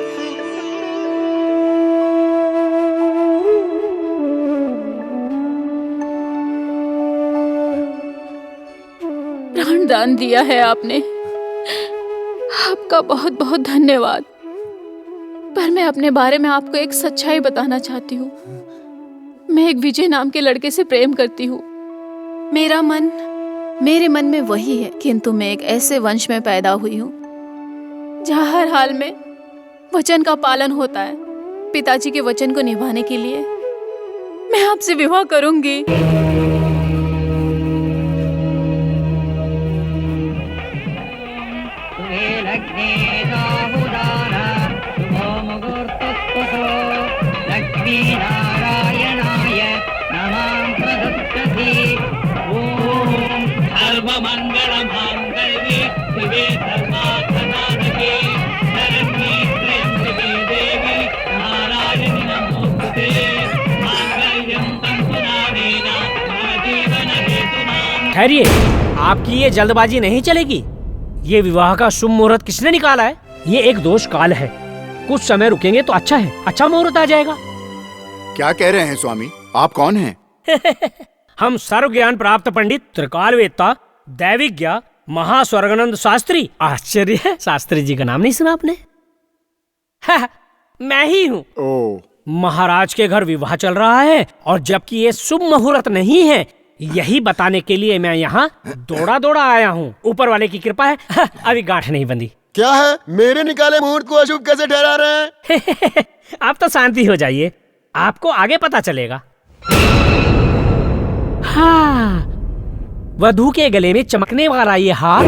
प्राण दान दिया है आपने, आपका बहुत बहुत धन्यवाद। पर मैं अपने बारे में आपको एक सच्चाई बताना चाहती हूँ। मैं एक विजय नाम के लड़के से प्रेम करती हूँ। मेरे मन में वही है, किंतु मैं एक ऐसे वंश में पैदा हुई हूँ जहाँ हर हाल में वचन का पालन होता है। पिताजी के वचन को निभाने के लिए मैं आपसे विवाह करूंगी। ठहरिए, आपकी ये जल्दबाजी नहीं चलेगी। ये विवाह का शुभ मुहूर्त किसने निकाला है? ये एक दोष काल है। कुछ समय रुकेंगे तो अच्छा है, अच्छा मुहूर्त आ जाएगा। क्या कह रहे हैं स्वामी, आप कौन हैं? हम सर्व ज्ञान प्राप्त पंडित त्रिकालवेत्ता दैविज्ञ महास्वर्गानंद शास्त्री। आश्चर्य है, शास्त्री जी का नाम नहीं सुना आपने? मैं ही हूँ। महाराज के घर विवाह चल रहा है और जबकि ये शुभ मुहूर्त नहीं है, यही बताने के लिए मैं यहाँ दौड़ा दौड़ा आया हूँ। ऊपर वाले की कृपा है, अभी गांठ नहीं बंधी। क्या है, मेरे निकाले मुहूर्त को अशुभ कैसे ठहरा रहे हैं? आप तो शांति हो जाइए, आपको आगे पता चलेगा। हाँ, वधू के गले में चमकने वाला ये हार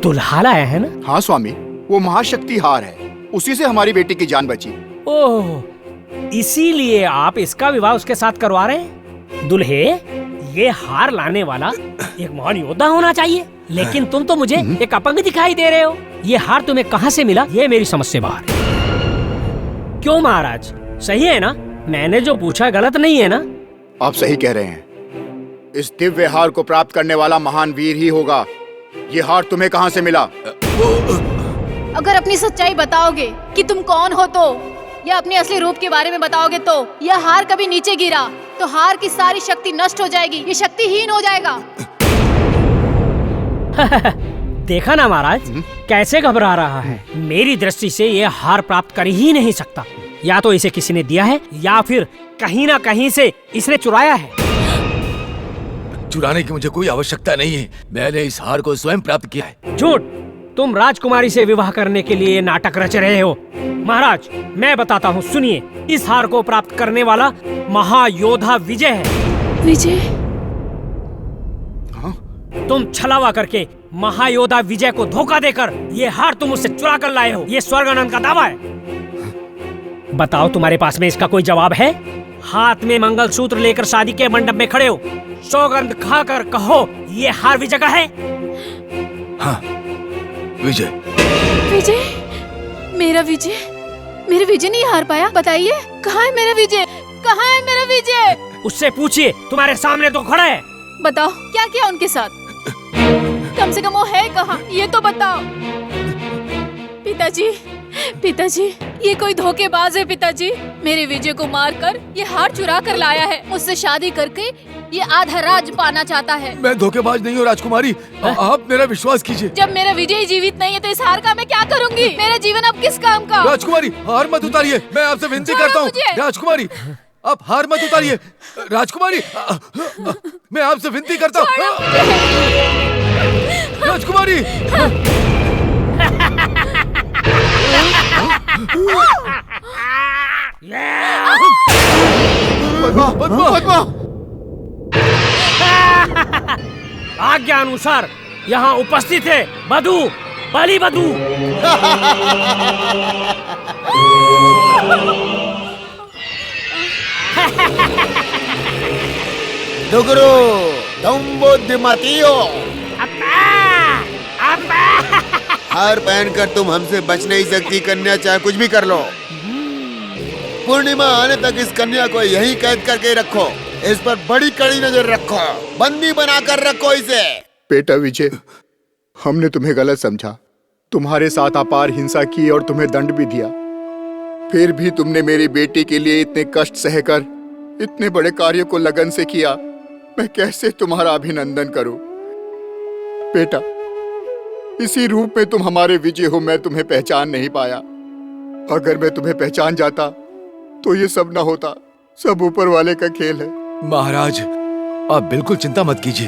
दुल्हा लाया है ना? हाँ स्वामी, वो महाशक्ति हार है, उसी से हमारी बेटी की जान बची। ओह, इसीलिए आप इसका विवाह उसके साथ करवा रहे हैं? दुल्हे, ये हार लाने वाला एक महान योद्धा होना चाहिए, लेकिन तुम तो मुझे एक अपंग दिखाई दे रहे हो। ये हार तुम्हें कहाँ से मिला, ये मेरी समझ से बाहर। क्यों महाराज, सही है ना? मैंने जो पूछा गलत नहीं है ना? आप सही कह रहे हैं। इस दिव्य हार को प्राप्त करने वाला महान वीर ही होगा। ये हार तुम्हें कहाँ से मिला? अगर अपनी सच्चाई बताओगे कि तुम कौन हो तो, या अपने असली रूप के बारे में बताओगे तो, यह हार कभी नीचे गिरा तो हार की सारी शक्ति नष्ट हो जाएगी, ये शक्तिहीन हो जाएगा। देखा ना महाराज, कैसे घबरा रहा है। मेरी दृष्टि से ये हार प्राप्त कर ही नहीं सकता। या तो इसे किसी ने दिया है या फिर कहीं ना कहीं से इसने चुराया है। चुराने की मुझे कोई आवश्यकता नहीं है, मैंने इस हार को स्वयं प्राप्त किया है। झूठ, तुम राजकुमारी से विवाह करने के लिए नाटक रच रहे हो। महाराज, मैं बताता हूँ, सुनिए। इस हार को प्राप्त करने वाला महायोद्धा विजय है। विजय? हाँ? तुम छलावा करके महायोद्धा विजय को धोखा देकर ये हार तुम उससे चुरा कर लाए हो, ये स्वर्गानंद का दावा है। बताओ, तुम्हारे पास में इसका कोई जवाब है? हाथ में मंगलसूत्र लेकर शादी के मंडप में खड़े हो, सौगंध खाकर कहो ये हार विजय का है। हाँ, विजय। विजय? मेरा विजय? मेरे विजय नहीं हार पाया? बताइए, कहाँ है मेरा विजय? कहाँ है मेरा विजय? उससे पूछिए, तुम्हारे सामने तो खड़ा है। बताओ, क्या किया उनके साथ? कम से कम वो है कहाँ, ये तो बताओ। पिताजी, पिताजी, ये कोई धोखेबाज है पिताजी। मेरे विजय को मारकर ये हार चुरा कर लाया है। मुझसे शादी करके ये आधा राज पाना चाहता है। मैं धोखेबाज नहीं हूँ राजकुमारी, आप मेरा विश्वास कीजिए। जब मेरा विजय जीवित नहीं है तो इस हार का मैं क्या करूँगी? मेरा जीवन अब किस काम का? राजकुमारी, हार मत उतारिए, मैं आपसे विनती करता हूँ। राजकुमारी, आप हार मत उतारिए। राजकुमारी, मैं आपसे विनती करता हूँ। राजकुमारी! पद्मा, पद्मा, पद्मा! आज्ञा अनुसार यहाँ उपस्थित है बधू, बलि बधू। डुगरू, तुम बुद्धिमतियो। हार पहनकर तुम हमसे बच नहीं सकती कन्या, चाहे कुछ भी कर लो। पूर्णिमा आने तक इस कन्या को यहीं कैद करके रखो। इस पर बड़ी कड़ी नजर रखो, बंदी बनाकर रखो इसे। बेटा विजय, हमने तुम्हें गलत समझा, तुम्हारे साथ अपार हिंसा की और तुम्हें दंड भी दिया। फिर भी तुमने मेरी बेटी के लिए इतने कष्ट सहकर इतने बड़े कार्य को लगन से किया। मैं कैसे तुम्हारा अभिनंदन करूं? बेटा, इसी रूप में तुम हमारे विजय हो, मैं तुम्हें पहचान नहीं पाया। अगर मैं तुम्हें पहचान जाता तो ये सब ना होता। सब ऊपर वाले का खेल है। महाराज, आप बिल्कुल चिंता मत कीजिए।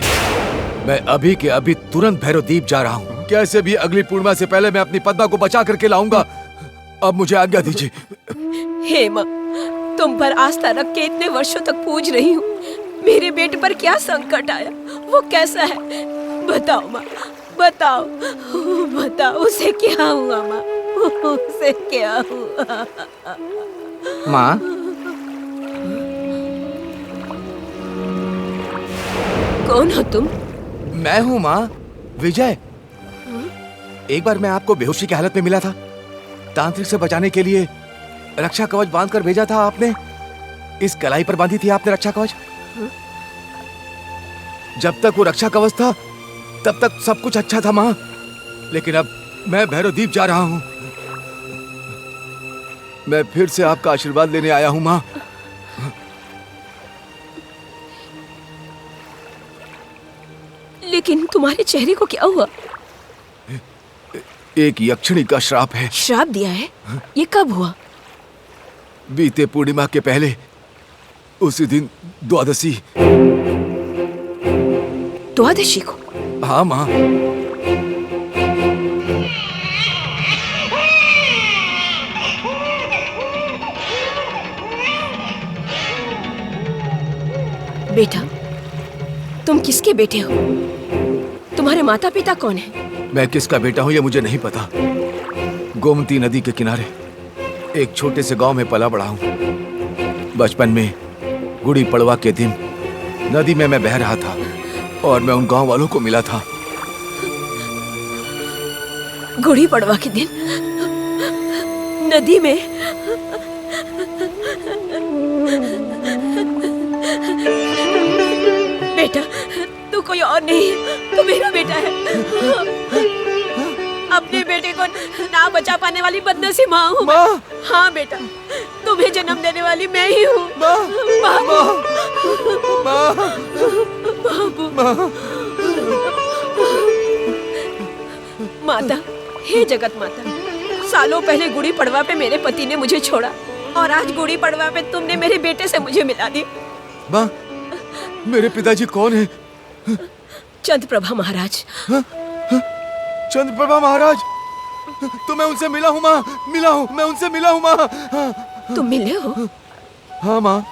मैं अभी के अभी तुरंत भैरवद्वीप जा रहा हूँ। कैसे भी अगली पूर्णिमा से पहले मैं अपनी पद्मा को बचा करके लाऊंगा। अब मुझे आज्ञा दीजिए। हे माँ, तुम पर आस्था रख के इतने वर्षों तक पूज रही हूँ। मेरे बेटे पर क्या संकट आया? वो कैसा है? बताओ माँ, बताओ, बताओ उसे क्या हुआ माँ? उसे क्या हुआ? माँ, कौन हो तुम? मैं हूँ माँ, विजय। एक बार मैं आपको बेहोशी की हालत में मिला था। तांत्रिक से बचाने के लिए रक्षा कवच बांध कर भेजा था आपने। इस कलाई पर बांधी थी आपने रक्षा कवच। जब तक वो रक्षा कवच था तब तक सब कुछ अच्छा था माँ, लेकिन अब मैं भैरवद्वीप जा रहा हूँ। मैं फिर से आपका आशीर्वाद लेने आया हूँ माँ। लेकिन तुम्हारे चेहरे को क्या हुआ? एक यक्षिणी का श्राप है। श्राप दिया है? ये कब हुआ? बीते पूर्णिमा के पहले, उसी दिन द्वादशी। द्वादशी को? हाँ माँ। बेटा, तुम किसके बेटे हो? तुम्हारे माता पिता कौन है? मैं किसका बेटा हूँ ये मुझे नहीं पता। गोमती नदी के किनारे एक छोटे से गांव में पला बड़ा हूँ। बचपन में गुड़ी पड़वा के दिन नदी में मैं बह रहा था और मैं उन गांव वालों को मिला था। गुड़ी पड़वा के दिन नदी में? बेटा, तू कोई और नहीं, तू मेरा बेटा है। अपने बेटे को ना बचा पाने वाली बदनसीब माँ हूँ। हाँ बेटा, तुम्हें जन्म देने वाली मैं ही हूँ। माता, हे जगत माता, सालों पहले गुड़ी पड़वा पे मेरे पति ने मुझे छोड़ा और आज गुड़ी पड़वा पे तुमने मेरे बेटे से मुझे मिला दी। माँ, मेरे पिताजी कौन है? चंद्रप्रभा महाराज। चंद्रप्रभा महाराज? तो मैं उनसे मिला हूँ माँ, मिला हूँ, मैं उनसे मिला हूँ माँ। तुम मिले हो? हाँ माँ,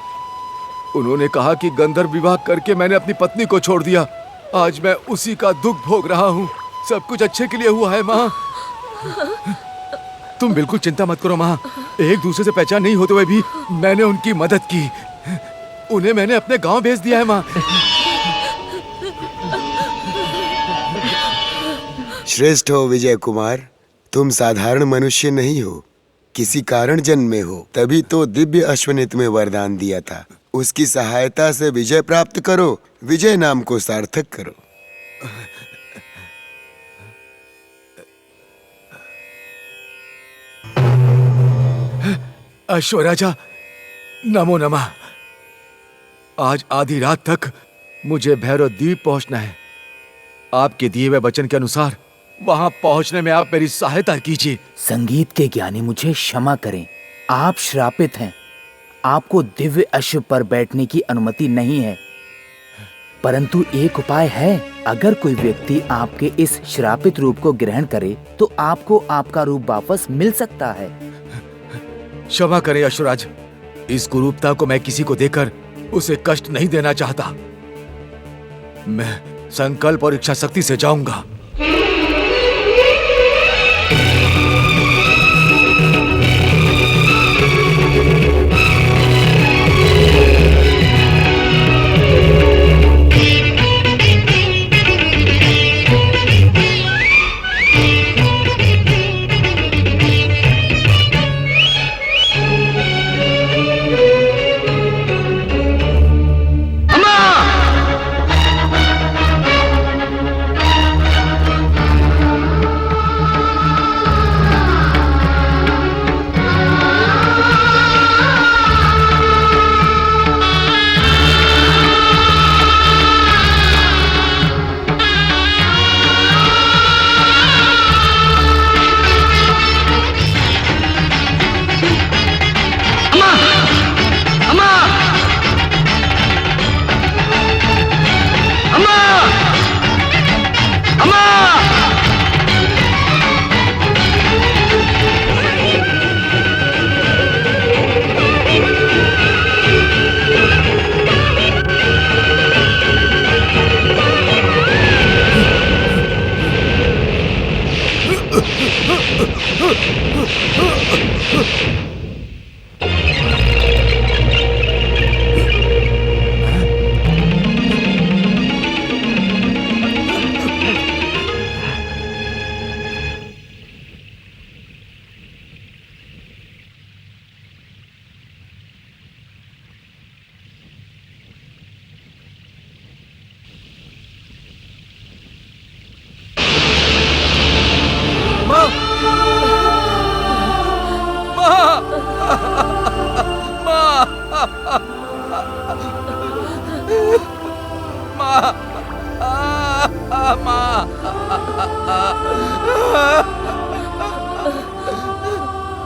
उन्होंने कहा कि गंधर्व विवाह करके मैंने अपनी पत्नी को छोड़ दिया। आज मैं उसी का दुख भोग रहा हूँ। सब कुछ अच्छे के लिए हुआ है माँ। तुम बिल्कुल चिंता मत करो माँ। एक दूसरे से पहचान नहीं होते हुए भी मैंने उनकी मदद की। उन्हें मैंने अपने गांव भेज दिया है माँ। श्रेष्ठ हो विजय कुमार, तुम साधारण मनुष्य नहीं हो, किसी कारण जन्मे हो। तभी तो दिव्य अश्वनित में वरदान दिया था। उसकी सहायता से विजय प्राप्त करो, विजय नाम को सार्थक करो। अश्वराजा, नमो नमः। आज आधी रात तक मुझे भैरवद्वीप पहुंचना है। आपके दिए हुए वचन के अनुसार वहां पहुंचने में आप मेरी सहायता कीजिए। संगीत के ज्ञानी, मुझे क्षमा करें, आप श्रापित हैं। आपको दिव्य अश्व पर बैठने की अनुमति नहीं है, परंतु एक उपाय है। अगर कोई व्यक्ति आपके इस श्रापित रूप को ग्रहण करे तो आपको आपका रूप वापस मिल सकता है। क्षमा करें अशुराज, इस कुरूपता को मैं किसी को देकर उसे कष्ट नहीं देना चाहता। मैं संकल्प और इच्छा शक्ति से जाऊंगा।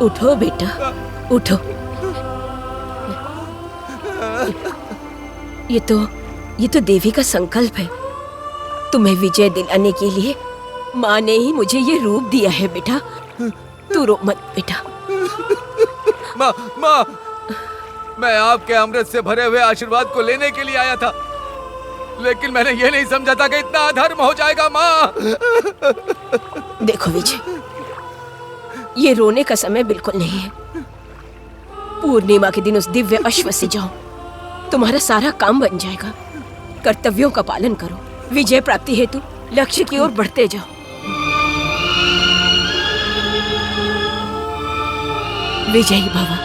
उठो बेटा, उठो। ये तो देवी का संकल्प है। तुम्हें विजय दिलाने के लिए माँ ने ही मुझे ये रूप दिया है बेटा। तू रो मत बेटा। माँ, माँ, मैं आपके अमृत से भरे हुए आशीर्वाद को लेने के लिए आया था, लेकिन मैंने ये नहीं समझा था कि इतना अधर्म हो जाएगा। माँ, देखो विजय, ये रोने का समय बिल्कुल नहीं है। पूर्णिमा के दिन उस दिव्य अश्व से जाओ, तुम्हारा सारा काम बन जाएगा। कर्तव्यों का पालन करो, विजय प्राप्ति हेतु लक्ष्य की ओर बढ़ते जाओ। विजयी भव।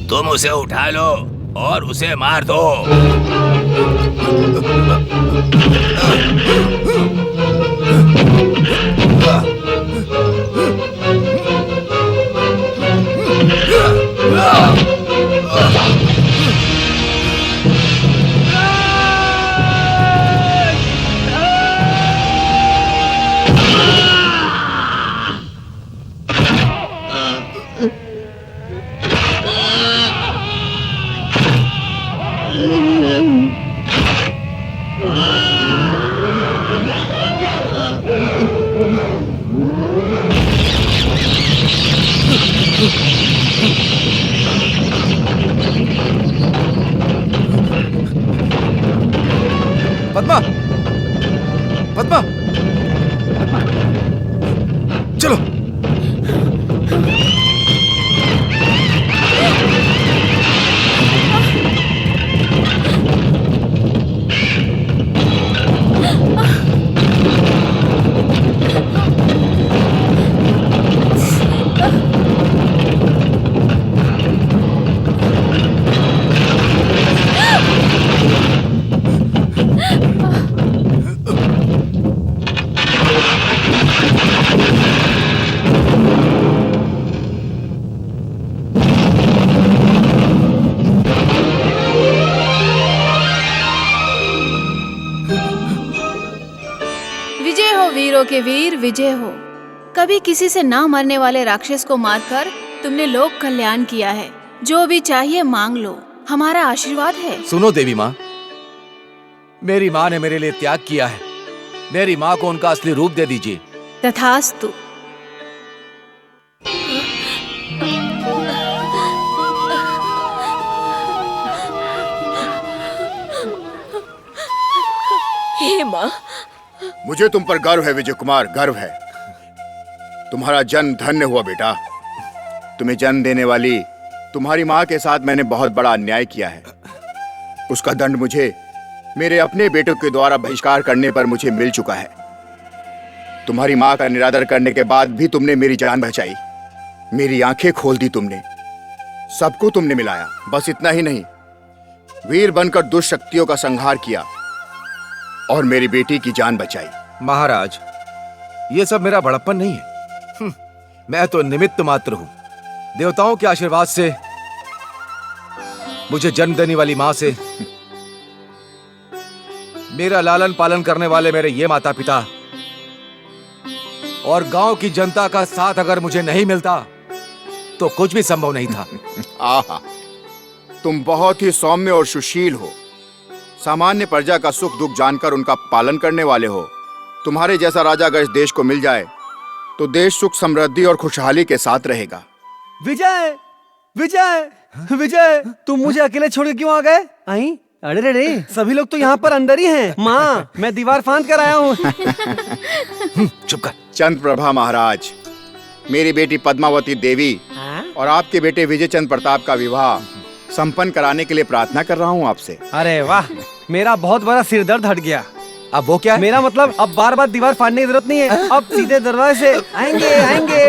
तुम उसे उठा लो और उसे मार दो। पद्मा, पद्मा, चलो। वीरों के वीर विजय हो। कभी किसी से ना मरने वाले राक्षस को मारकर तुमने लोक कल्याण किया है। जो भी चाहिए मांग लो, हमारा आशीर्वाद है। सुनो देवी माँ, मेरी माँ ने मेरे लिए त्याग किया है। मेरी माँ को उनका असली रूप दे दीजिए। तथास्तु। हे माँ, मुझे तुम पर गर्व है विजय कुमार, गर्व है। तुम्हारा जन्म धन्य हुआ बेटा। तुम्हें जन्म देने वाली तुम्हारी माँ के साथ मैंने बहुत बड़ा अन्याय किया है। उसका दंड मुझे मेरे अपने बेटों के द्वारा बहिष्कार करने पर मुझे मिल चुका है। तुम्हारी माँ का निरादर करने के बाद भी तुमने मेरी जान बचाई, मेरी आंखें खोल दी तुमने, सबको तुमने मिलाया। बस इतना ही नहीं, वीर बनकर दुष्ट शक्तियों का संहार किया और मेरी बेटी की जान बचाई। महाराज, ये सब मेरा बड़प्पन नहीं है। मैं तो निमित्त मात्र हूं। देवताओं के आशीर्वाद से, मुझे जन्म देने वाली मां से, मेरा लालन पालन करने वाले मेरे ये माता पिता और गांव की जनता का साथ अगर मुझे नहीं मिलता तो कुछ भी संभव नहीं था। आहा, तुम बहुत ही सौम्य और सुशील हो। सामान्य प्रजा का सुख दुख जानकर उनका पालन करने वाले हो। तुम्हारे जैसा राजा अगर इस देश को मिल जाए तो देश सुख समृद्धि और खुशहाली के साथ रहेगा। विजय, विजय, विजय, तुम मुझे अकेले छोड़ के क्यों आ गए? आई, अरे रे रे, सभी लोग तो यहाँ पर अंदर ही हैं। माँ, मैं दीवार फांद कर आया हूँ। चुप कर। चंद्र प्रभा महाराज, मेरी बेटी पद्मावती देवी और आपके बेटे विजय चंद्र प्रताप का विवाह संपन्न कराने के लिए प्रार्थना कर रहा हूँ आपसे। अरे वाह, मेरा बहुत बड़ा सिर दर्द हट गया। अब वो क्या है? मेरा मतलब अब बार बार दीवार फाड़ने की जरूरत नहीं है, अब सीधे दरवाजे से आएंगे आएंगे।